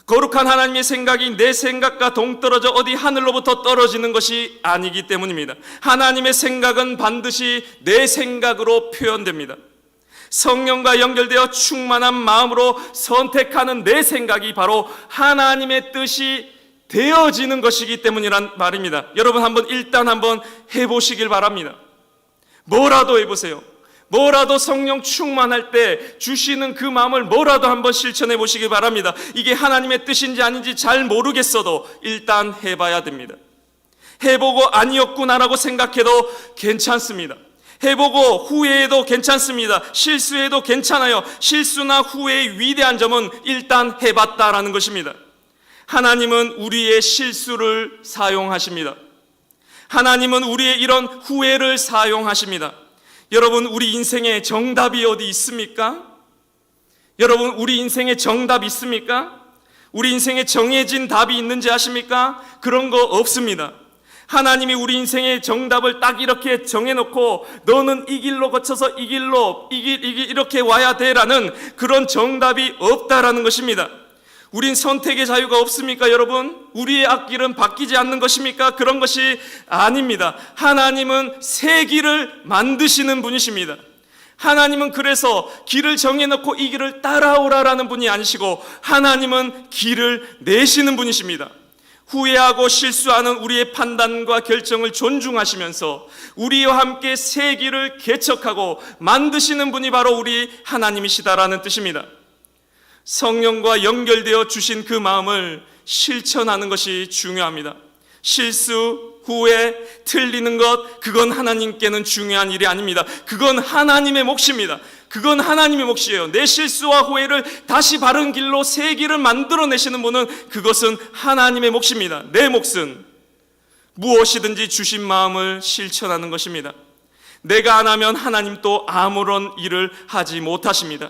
D: 거룩한 하나님의 생각이 내 생각과 동떨어져 어디 하늘로부터 떨어지는 것이 아니기 때문입니다. 하나님의 생각은 반드시 내 생각으로 표현됩니다. 성령과 연결되어 충만한 마음으로 선택하는 내 생각이 바로 하나님의 뜻이 되어지는 것이기 때문이란 말입니다. 여러분 일단 한번 해보시길 바랍니다. 뭐라도 해보세요. 뭐라도 성령 충만할 때 주시는 그 마음을 뭐라도 한번 실천해 보시기 바랍니다. 이게 하나님의 뜻인지 아닌지 잘 모르겠어도 일단 해봐야 됩니다. 해보고 아니었구나라고 생각해도 괜찮습니다. 해보고 후회해도 괜찮습니다. 실수해도 괜찮아요. 실수나 후회의 위대한 점은 일단 해봤다라는 것입니다. 하나님은 우리의 실수를 사용하십니다. 하나님은 우리의 이런 후회를 사용하십니다. 여러분, 우리 인생에 정답이 어디 있습니까? 여러분, 우리 인생에 정답 있습니까? 우리 인생에 정해진 답이 있는지 아십니까? 그런 거 없습니다. 하나님이 우리 인생의 정답을 딱 이렇게 정해놓고 너는 이 길로 거쳐서 이 길로 이렇게 와야 돼라는 그런 정답이 없다라는 것입니다. 우린 선택의 자유가 없습니까, 여러분? 우리의 앞길은 바뀌지 않는 것입니까? 그런 것이 아닙니다. 하나님은 새 길을 만드시는 분이십니다. 하나님은 그래서 길을 정해놓고 이 길을 따라오라라는 분이 아니시고 하나님은 길을 내시는 분이십니다. 후회하고 실수하는 우리의 판단과 결정을 존중하시면서 우리와 함께 새 길을 개척하고 만드시는 분이 바로 우리 하나님이시다라는 뜻입니다. 성령과 연결되어 주신 그 마음을 실천하는 것이 중요합니다. 실수, 후회, 틀리는 것, 그건 하나님께는 중요한 일이 아닙니다. 그건 하나님의 몫입니다. 그건 하나님의 몫이에요. 내 실수와 후회를 다시 바른 길로 새 길을 만들어내시는 분은 그것은 하나님의 몫입니다. 내 몫은 무엇이든지 주신 마음을 실천하는 것입니다. 내가 안 하면 하나님 또 아무런 일을 하지 못하십니다.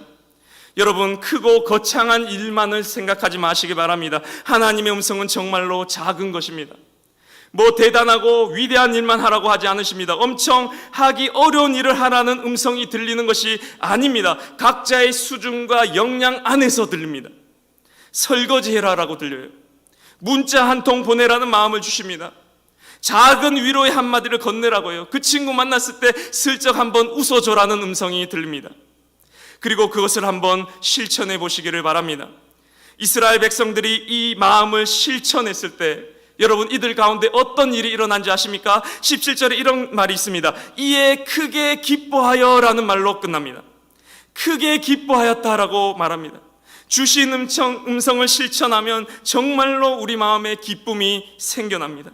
D: 여러분, 크고 거창한 일만을 생각하지 마시기 바랍니다. 하나님의 음성은 정말로 작은 것입니다. 뭐 대단하고 위대한 일만 하라고 하지 않으십니다. 엄청 하기 어려운 일을 하라는 음성이 들리는 것이 아닙니다. 각자의 수준과 역량 안에서 들립니다. 설거지해라라고 들려요. 문자 한 통 보내라는 마음을 주십니다. 작은 위로의 한마디를 건네라고요. 그 친구 만났을 때 슬쩍 한번 웃어줘라는 음성이 들립니다. 그리고 그것을 한번 실천해 보시기를 바랍니다. 이스라엘 백성들이 이 마음을 실천했을 때 여러분, 이들 가운데 어떤 일이 일어난지 아십니까? 17절에 이런 말이 있습니다. 이에 크게 기뻐하여 라는 말로 끝납니다. 크게 기뻐하였다라고 말합니다. 주신 음성을 실천하면 정말로 우리 마음에 기쁨이 생겨납니다.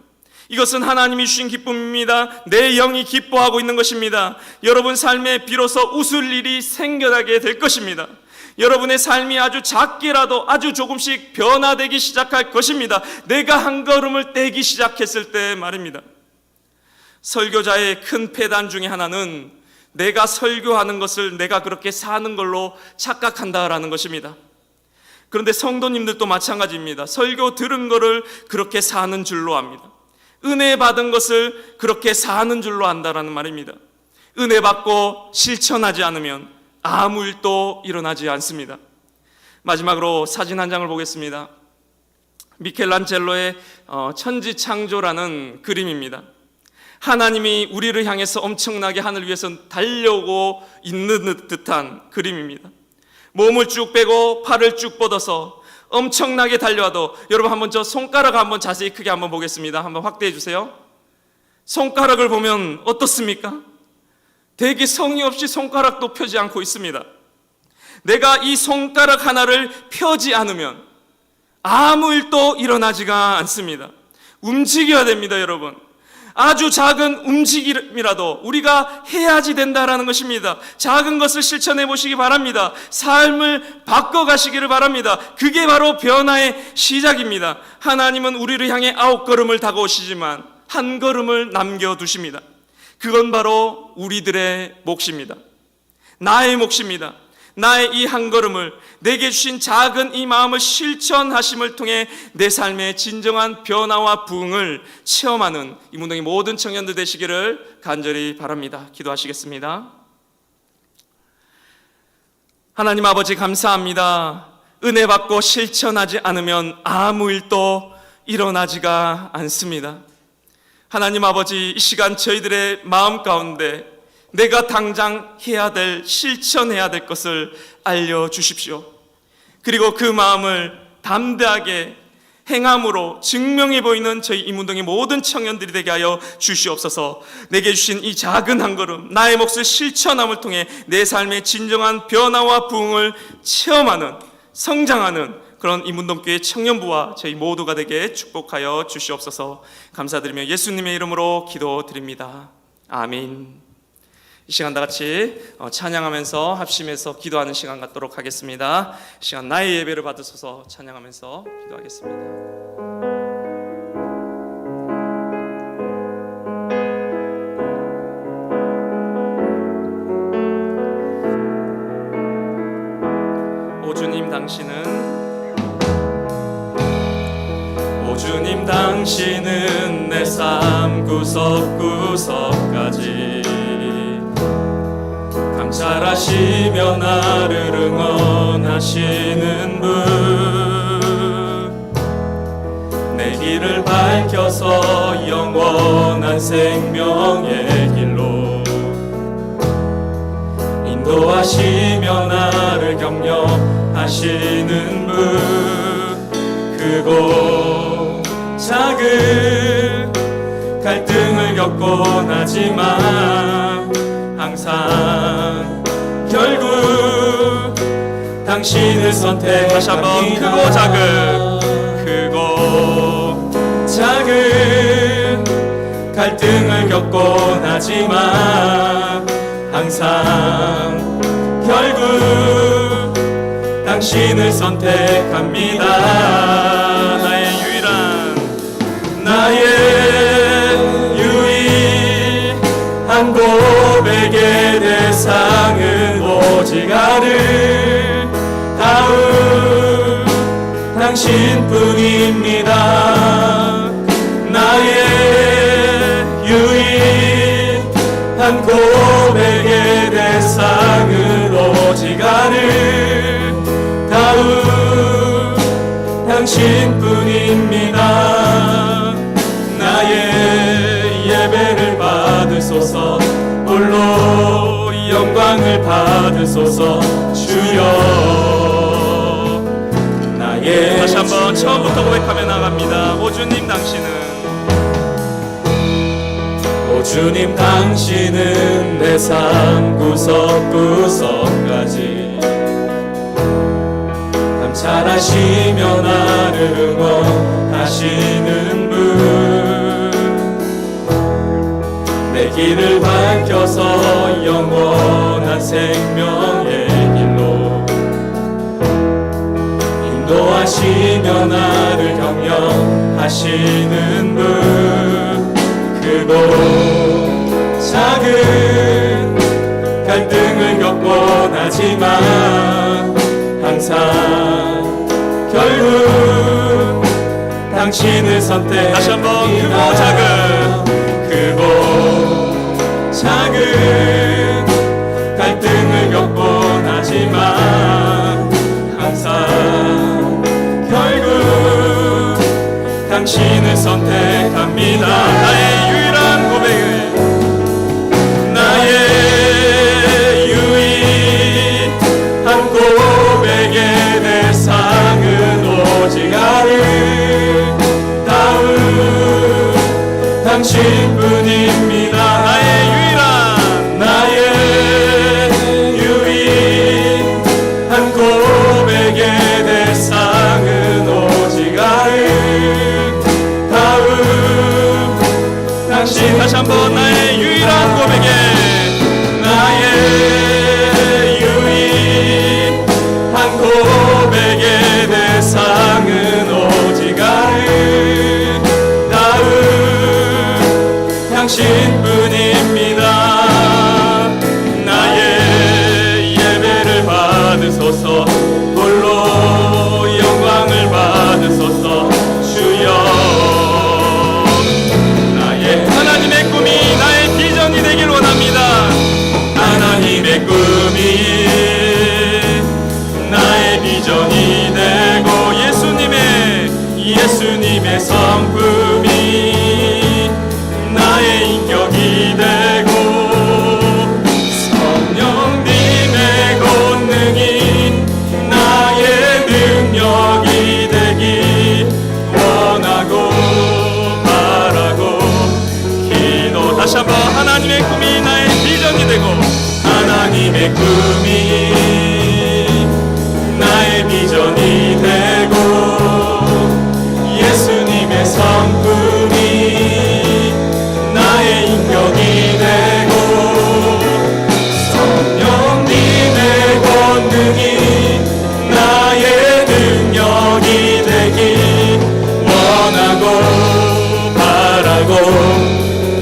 D: 이것은 하나님이 주신 기쁨입니다. 내 영이 기뻐하고 있는 것입니다. 여러분 삶에 비로소 웃을 일이 생겨나게 될 것입니다. 여러분의 삶이 아주 작게라도 아주 조금씩 변화되기 시작할 것입니다. 내가 한 걸음을 떼기 시작했을 때 말입니다. 설교자의 큰 폐단 중에 하나는 내가 설교하는 것을 내가 그렇게 사는 걸로 착각한다라는 것입니다. 그런데 성도님들도 마찬가지입니다. 설교 들은 것을 그렇게 사는 줄로 압니다. 은혜 받은 것을 그렇게 사는 줄로 안다라는 말입니다. 은혜 받고 실천하지 않으면 아무 일도 일어나지 않습니다. 마지막으로 사진 한 장을 보겠습니다. 미켈란젤로의 천지창조라는 그림입니다. 하나님이 우리를 향해서 엄청나게 하늘 위에서 달려오고 있는 듯한 그림입니다. 몸을 쭉 빼고 팔을 쭉 뻗어서 엄청나게 달려와도, 여러분 한번 저 손가락 한번 자세히 크게 한번 보겠습니다. 한번 확대해 주세요. 손가락을 보면 어떻습니까? 되게 성의 없이 손가락도 펴지 않고 있습니다. 내가 이 손가락 하나를 펴지 않으면 아무 일도 일어나지가 않습니다. 움직여야 됩니다, 여러분. 아주 작은 움직임이라도 우리가 해야지 된다라는 것입니다. 작은 것을 실천해 보시기 바랍니다. 삶을 바꿔가시기를 바랍니다. 그게 바로 변화의 시작입니다. 하나님은 우리를 향해 9걸음을 다가오시지만 1걸음을 남겨두십니다. 그건 바로 우리들의 몫입니다. 나의 몫입니다. 나의 이 1걸음을, 내게 주신 작은 이 마음을 실천하심을 통해 내 삶의 진정한 변화와 부흥을 체험하는 이 문동의 모든 청년들 되시기를 간절히 바랍니다. 기도하시겠습니다. 하나님 아버지 감사합니다. 은혜 받고 실천하지 않으면 아무 일도 일어나지가 않습니다. 하나님 아버지, 이 시간 저희들의 마음 가운데 내가 당장 해야 될, 실천해야 될 것을 알려주십시오. 그리고 그 마음을 담대하게 행함으로 증명해 보이는 저희 이문동의 모든 청년들이 되게 하여 주시옵소서. 내게 주신 이 작은 1걸음, 나의 몫을 실천함을 통해 내 삶의 진정한 변화와 부흥을 체험하는, 성장하는 그런 이문동교회 청년부와 저희 모두가 되게 축복하여 주시옵소서. 감사드리며 예수님의 이름으로 기도드립니다. 아멘. 이 시간 다 같이 찬양하면서 합심해서 기도하는 시간 갖도록 하겠습니다. 이 시간 나의 예배를 받으소서 찬양하면서 기도하겠습니다. 오 주님 당신은 내 삶 구석구석까지 감찰하시며 나를 응원하시는 분, 내 길을 밝혀서 영원한 생명의 길로 인도하시며 나를 격려하시는 분, 크고 작은 갈등을 겪곤 하지만 항상 결국 당신을 선택합니다. 다시 한번 크고 작은 갈등을 겪곤 하지만 항상 결국 당신을 선택합니다. 나의 유일한 고백의 대상은 오직 아름다운 당신뿐입니다. 나의 유일한 고백의 대상은 오직 아름다운 당신뿐입니다. 나의 예배를 받으소서, 홀로 영광을 받으소서 주여. 나의 다시 한번 처음부터 고백하며 나갑니다. 오 주님 당신은 내 삶 구석구석까지 잘하시며 나를 응원하시는 분, 내 길을 밝혀서 영원한 생명의 길로 인도하시며 나를 격려하시는 분, 크고 작은 갈등을 겪곤 하지만 항상 결국 당신을 선택. 다시 한번 크고 작은 갈등을 겪곤 하지만 항상 결국 당신을 선택합니다. 나의 유일한 고백은 나의 유일한 고백의 대상은 오직 아름다운 당신뿐입니다. 나의 유일한 고백의 대상은 오직 아름다운 당신. 다시 한번 나의 유일한 고백에 나의 유일한 고백의 대상은 오직 아름다운 당신뿐입니다. 나의 예배를 받으소서, 홀로 영광을 받으소서. 주여, 나의 하나님의 꿈이 나의 비전이 되길 원합니다. 하나님의 꿈이 나의 비전이 되고 예수님의 성품이 나의 인격이 되고 성령님의 권능이 나의 능력이 되기 원하고 바라고 기도. 다시 한번 하나님의 꿈이 나의 비전이 되고 하나님의 꿈이 나의 비전이 되고 예수님의 성품이 나의 인격이 되고 성령님의 권능이 나의 능력이 되기 원하고 바라고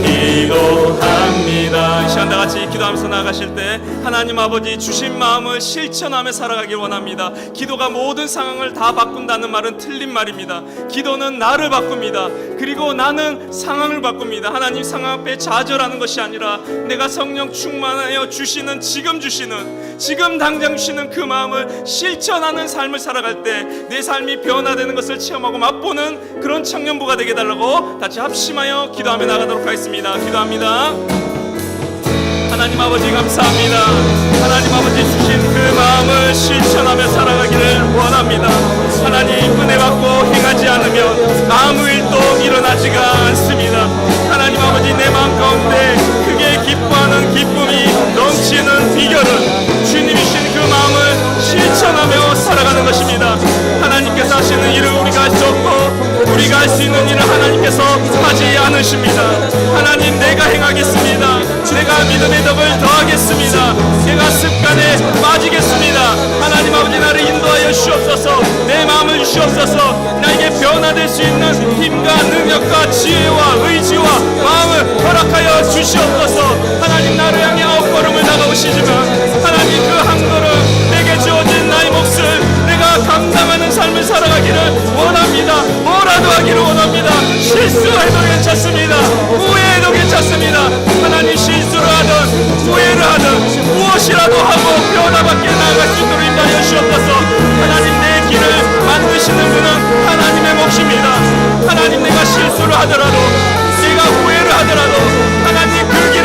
D: 기도합니다. 이 시간 다 같이 기도하면서 나가실 때 하나님 아버지 주신 마음을 실천하며 살아가길 원합니다. 기도가 모든 상황을 다 바꾼다는 말은 틀린 말입니다. 기도는 나를 바꿉니다. 그리고 나는 상황을 바꿉니다. 하나님 상황 앞에 좌절하는 것이 아니라 내가 성령 충만하여 주시는 지금 당장 주시는 그 마음을 실천하는 삶을 살아갈 때 내 삶이 변화되는 것을 체험하고 맛보는 그런 청년부가 되게 해달라고 같이 합심하여 기도하며 나가도록 하겠습니다. 기도합니다. 하나님 아버지 감사합니다. 하나님 아버지 주신 그 마음을 실천하며 살아가기를 원합니다. 하나님 은혜 받고 행하지 않으면 아무 일도 일어나지가 않습니다. 하나님 아버지 내 마음 가운데 크게 기뻐하는 기쁨이 넘치는 비결은 주님이 주신 그 마음을 실천하며 살아가는 것입니다. 하나님께서 하시는 일을 우리가 할 수 없고 우리가 할 수 있는 일을 하나님께서 하지 않으십니다. 하나님 내가 행하겠습니다. 내가 믿음의 덕을 더하겠습니다. 내가 습관에 빠지겠습니다. 하나님 아버지 나를 인도하여 주시옵소서. 내 마음을 주시옵소서. 나에게 변화될 수 있는 힘과 능력과 지혜와 의지와 마음을 허락하여 주시옵소서. 하나님 나를 향해 9걸음을 나가오시지만 하나님 그 한 걸음 내게 주어진 나의 몫을 내가 감당하는 삶을 살아가기를 원합니다. 뭐라도 하기를 원합니다. 실수해도 괜찮습니다. 후회해도 괜찮습니다. 하나님 실수를 하든 후회를 하든 무엇이라도 하고 변화받게 나아갈 수 있도록 인도하여 주시옵소서. 하나님 내 길을 만드시는 분은 하나님의 몫입니다. 하나님 내가 실수를 하더라도 내가 후회를 하더라도 하나님 그 길을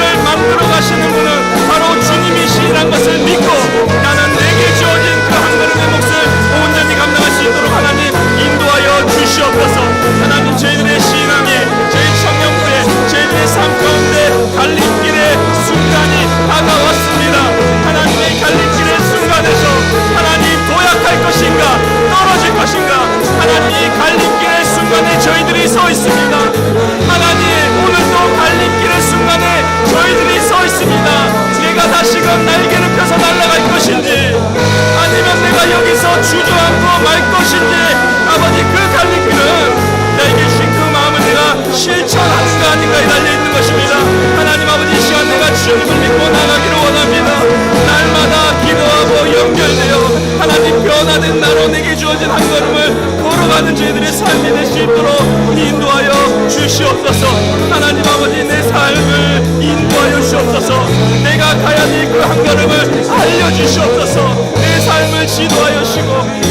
D: 주시옵소서. 내 삶을 지도하여 주시고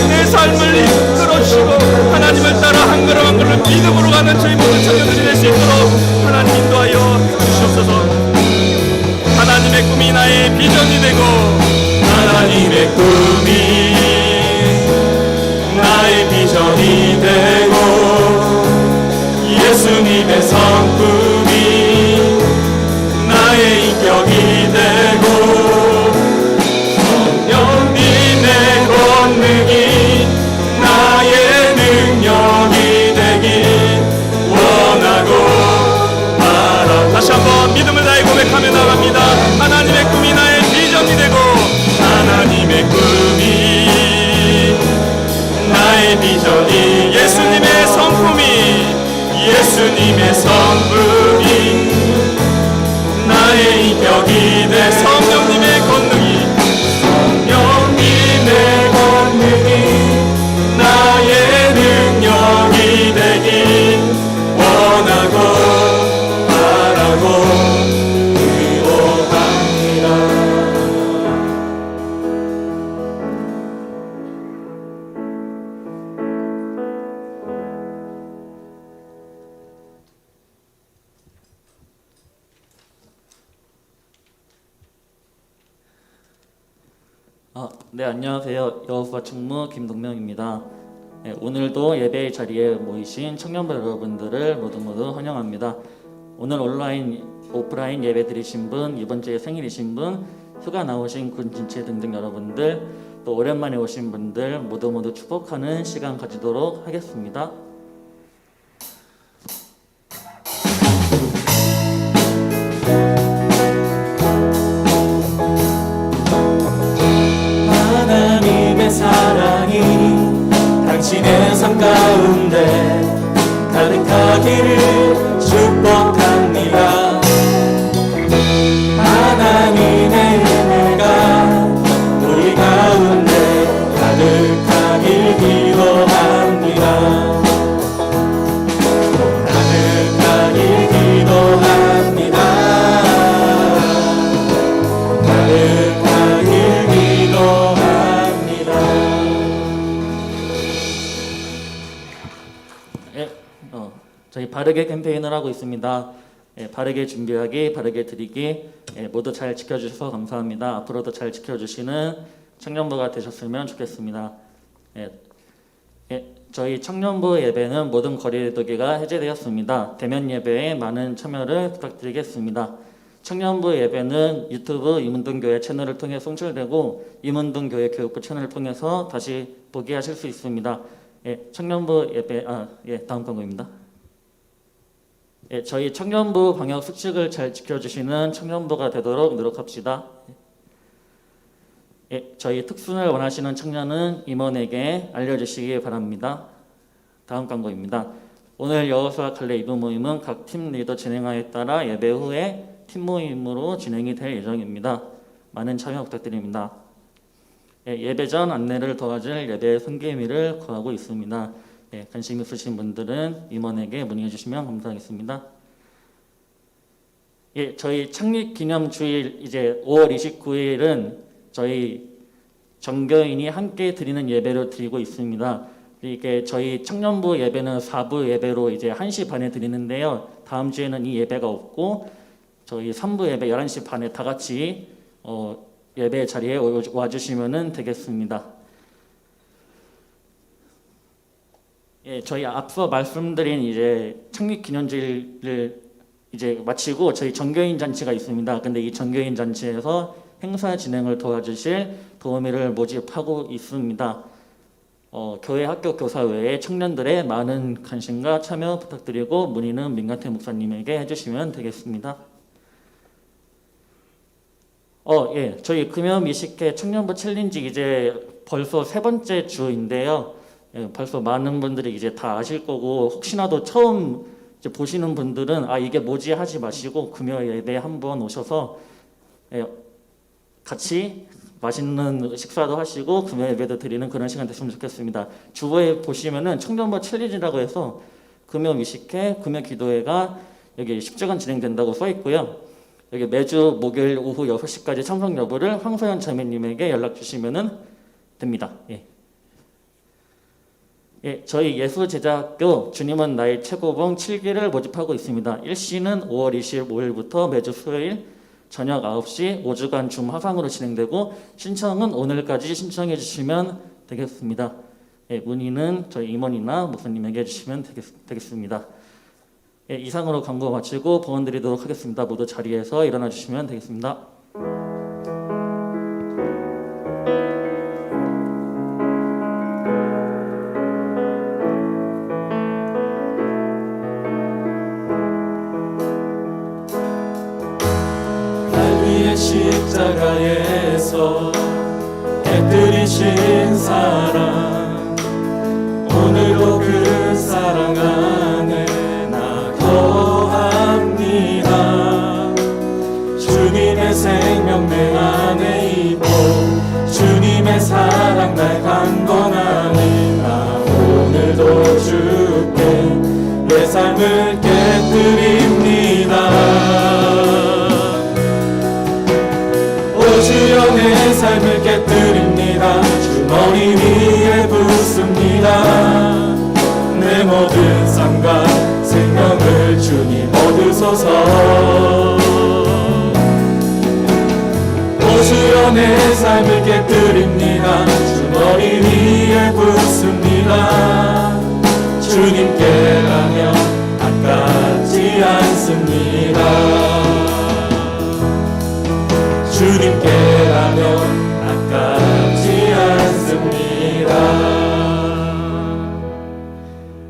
D: 내 삶을 이끌어 주시고 하나님을 따라 한 걸음 한 걸음 믿음으로 가는 저희 모든 청년들이 될 수 있도록 하나님 인도하여 주시옵소서. 하나님의 꿈이 나의 비전이 되고 하나님의 꿈이 나의 비전이 되고 예수님의 성품이 나의 인격이 되고 성령님의 권능이 나의 능력이 되길 원하고 바라. 다시 한번 믿음을 다해 고백하며 나갑니다. 하나님의 꿈이 나의 비전이 되고 하나님의 꿈이 나의 비전이 예수님의 성품이 예수님의 성품이 나의 인격이 돼 성령님의 권능이 성령님의 권능이 나의 능력이 되길 원하고 바라고 의도합니다.
E: 네, 안녕하세요. 여호수아 총무 김동명입니다. 네, 오늘도 예배의 자리에 모이신 청년부 여러분들을 모두 환영합니다. 오늘 온라인, 오프라인 예배 드리신 분, 이번 주에 생일이신 분, 휴가 나오신 군진체 등등 여러분들, 또 오랜만에 오신 분들 모두 축복하는 시간 가지도록 하겠습니다.
B: 하나님의 사랑이 당신의 삶 가운데 가득하기를 축복합니다. 하나님의 은혜가 우리 가운데 가득하길 기도합니다. 가득하길 기도합니다. 가득하길 기도합니다.
E: 저희 바르게 캠페인을 하고 있습니다. 바르게 준비하기, 바르게 드리기, 모두 잘 지켜주셔서 감사합니다. 앞으로도 잘 지켜주시는 청년부가 되셨으면 좋겠습니다. 저희 청년부 예배는 모든 거리두기가 해제되었습니다. 대면 예배에 많은 참여를 부탁드리겠습니다. 청년부 예배는 유튜브 이문동교회 채널을 통해 송출되고 이문동교회 교육부 채널을 통해서 다시 보게 하실 수 있습니다. 청년부 예배, 다음 광고입니다. 저희 청년부 방역 수칙을 잘 지켜주시는 청년부가 되도록 노력합시다. 저희 특순을 원하시는 청년은 임원에게 알려주시기 바랍니다. 다음 광고입니다. 오늘 여호수아 갈래 이브 모임은 각 팀 리더 진행하에 따라 예배 후에 팀 모임으로 진행이 될 예정입니다. 많은 참여 부탁드립니다. 예배 전 안내를 도와줄 예배 선계미를 구하고 있습니다. 관심 있으신 분들은 임원에게 문의해 주시면 감사하겠습니다. 저희 창립 기념 주일 이제 5월 29일은 저희 정교인이 함께 드리는 예배로 드리고 있습니다. 이게 저희 청년부 예배는 4부 예배로 이제 1시 반에 드리는데요. 다음 주에는 이 예배가 없고 저희 3부 예배 11시 반에 다 같이 예배 자리에 와주시면 되겠습니다. 저희 앞서 말씀드린 이제 창립 기념주일을 이제 마치고 저희 정교인 잔치가 있습니다. 근데 이 정교인 잔치에서 행사 진행을 도와주실 도우미를 모집하고 있습니다. 교회 학교 교사 외에 청년들의 많은 관심과 참여 부탁드리고 문의는 민가태 목사님에게 해주시면 되겠습니다. 저희 금요미식회 청년부 챌린지 이제 벌써 3번째 주인데요. 벌써 많은 분들이 이제 다 아실 거고 혹시나도 처음 이제 보시는 분들은 이게 뭐지 하지 마시고 금요 예배에 한번 오셔서 같이 맛있는 식사도 하시고 금요 예배도 드리는 그런 시간 됐으면 좋겠습니다. 주보에 보시면은 청년부 챌린지라고 해서 금요 미식회, 금요 기도회가 여기 10주간 진행된다고 써 있고요. 여기 매주 목요일 오후 6시까지 참석 여부를 황소연 자매님에게 연락 주시면 됩니다. 예. 예, 저희 예수제자학교 주님은 나의 최고봉 7기를 모집하고 있습니다. 일시는 5월 25일부터 매주 수요일 저녁 9시 5주간 줌 화상으로 진행되고 신청은 오늘까지 신청해 주시면 되겠습니다. 예, 문의는 저희 임원이나 목사님에게 해주시면 되겠습니다. 예, 이상으로 광고 마치고 봉헌 드리도록 하겠습니다. 모두 자리에서 일어나 주시면 되겠습니다.
B: 날 위해 십자가에서 깨뜨리신 사랑, 오늘도 그 사랑 안에 나 거합니다. 주님의 생명 내 안에 있고 주님의 사랑 날 강건하니 나 오늘도 주께 내 삶을 깨뜨립니다. 주여 내 삶을 깨뜨립니다. 주 머리 위에 붓습니다. 내 모든 삶과 생명을 주님 얻으소서. 주여 내 삶을 깨뜨립니다. 주 머리 위에 붓습니다. 주님께라면 아깝지 않습니다. 주님께라면 아깝지 않습니다.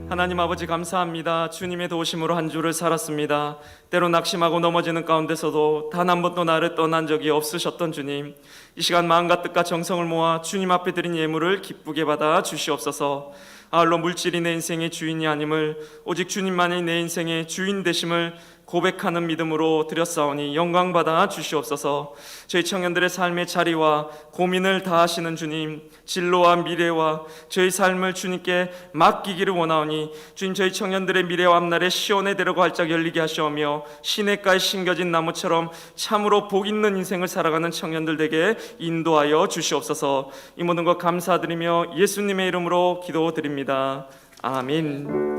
D: 하나님 아버지 감사합니다. 주님의 도우심으로 한 주를 살았습니다. 때로 낙심하고 넘어지는 가운데서도 단 한 번도 나를 떠난 적이 없으셨던 주님, 이 시간 마음과 뜻과 정성을 모아 주님 앞에 드린 예물을 기쁘게 받아 주시옵소서. 아울러 물질이 내 인생의 주인이 아님을, 오직 주님만이 내 인생의 주인 되심을 고백하는 믿음으로 드렸사오니 영광받아 주시옵소서. 저희 청년들의 삶의 자리와 고민을 다하시는 주님, 진로와 미래와 저희 삶을 주님께 맡기기를 원하오니 주님, 저희 청년들의 미래와 앞날에 시온의 대로가 활짝 열리게 하시오며 시냇가에 심겨진 나무처럼 참으로 복 있는 인생을 살아가는 청년들 되게 인도하여 주시옵소서. 이 모든 것 감사드리며 예수님의 이름으로 기도드립니다. 아멘.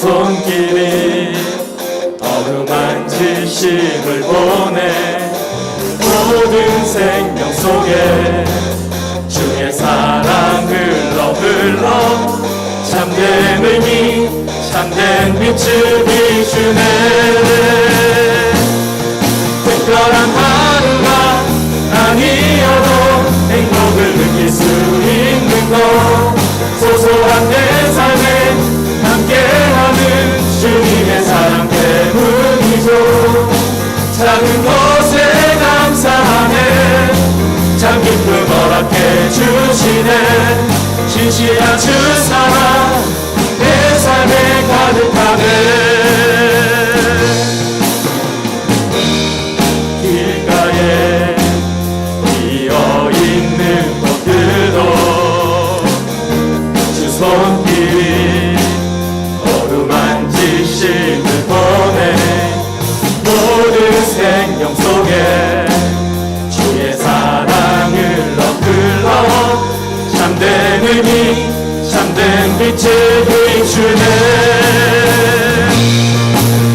B: 손길이 어루만지심을 보내 모든 생명 속에 주의 사랑 흘러 참된 의미 참된 빛을 비추네. 특별한 하루가 아니어도 행복을 느낄 수 있는 것, 소소한 내 삶에 함께하는 주님의 사랑 때문이죠. 작은 것에 감사하네, 참 기쁨 허락해 주시네. 진실한 주 사랑 내 삶에 가득하네. 길가에 비어있는 꽃들도 주 손길이 어루만지심을 보내 모든 생명 속에 주의 사랑을 흘러 참된 의미 참된 빛을 비추네.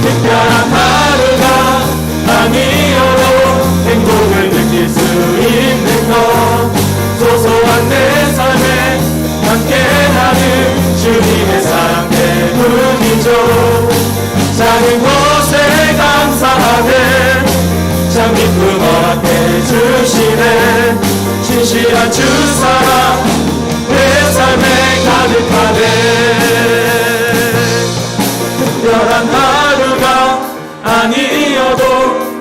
B: 특별한 하루가 아니어도 행복을 느낄 수 있는 것, 소소한 내 삶에 함께하는 주님의 사랑 때문이죠. 작은 것에 감사하네, 참 기쁨 허락해 주시네. 진실한 주 사랑 내 삶에 가득하네. 특별한 하루가 아니어도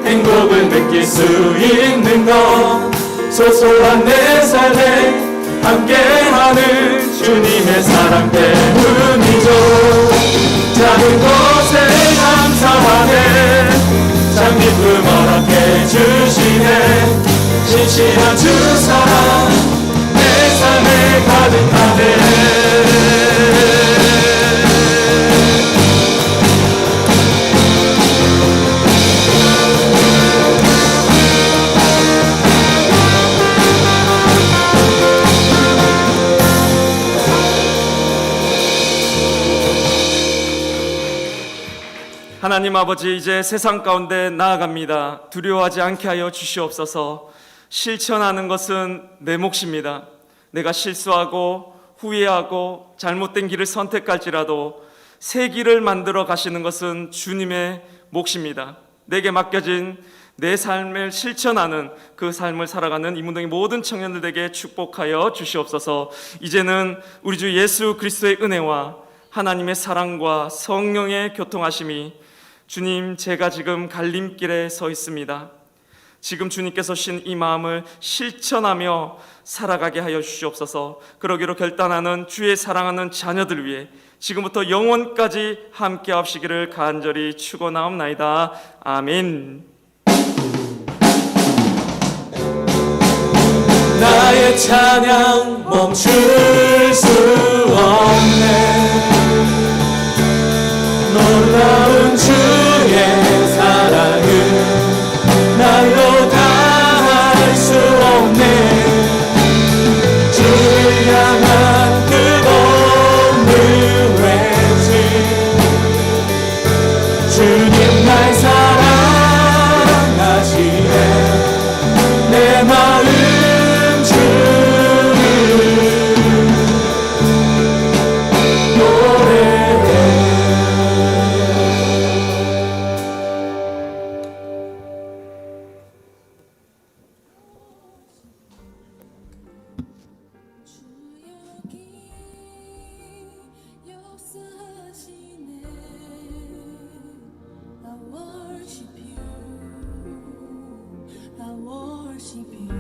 B: 행복을 느낄 수 있는 것, 소소한 내 삶에 함께하는 주님의 사랑 때문이죠. 작은 것에 감사하네. 참 기쁨 허락해 주시네. 신실한 주 사랑 내 삶에 가득하네.
D: 하나님 아버지, 이제 세상 가운데 나아갑니다. 두려워하지 않게 하여 주시옵소서. 실천하는 것은 내 몫입니다. 내가 실수하고 후회하고 잘못된 길을 선택할지라도 새 길을 만들어 가시는 것은 주님의 몫입니다. 내게 맡겨진 내 삶을 실천하는 그 삶을 살아가는 이문동의 모든 청년들에게 축복하여 주시옵소서. 이제는 우리 주 예수 그리스도의 은혜와 하나님의 사랑과 성령의 교통하심이, 주님, 제가 지금 갈림길에 서 있습니다. 지금 주님께서 주신 이 마음을 실천하며 살아가게 하여 주시옵소서. 그러기로 결단하는 주의 사랑하는 자녀들 위해 지금부터 영원까지 함께 하시기를 간절히 축원하옵나이다. 아멘.
B: 나의 찬양 멈출 수 없네. 놀라운 주의 사랑은 날로 다할 수 없네. 주를 향한 뜨거운 외침, 주님 날 사랑하시네. 내 마음
F: I worship you.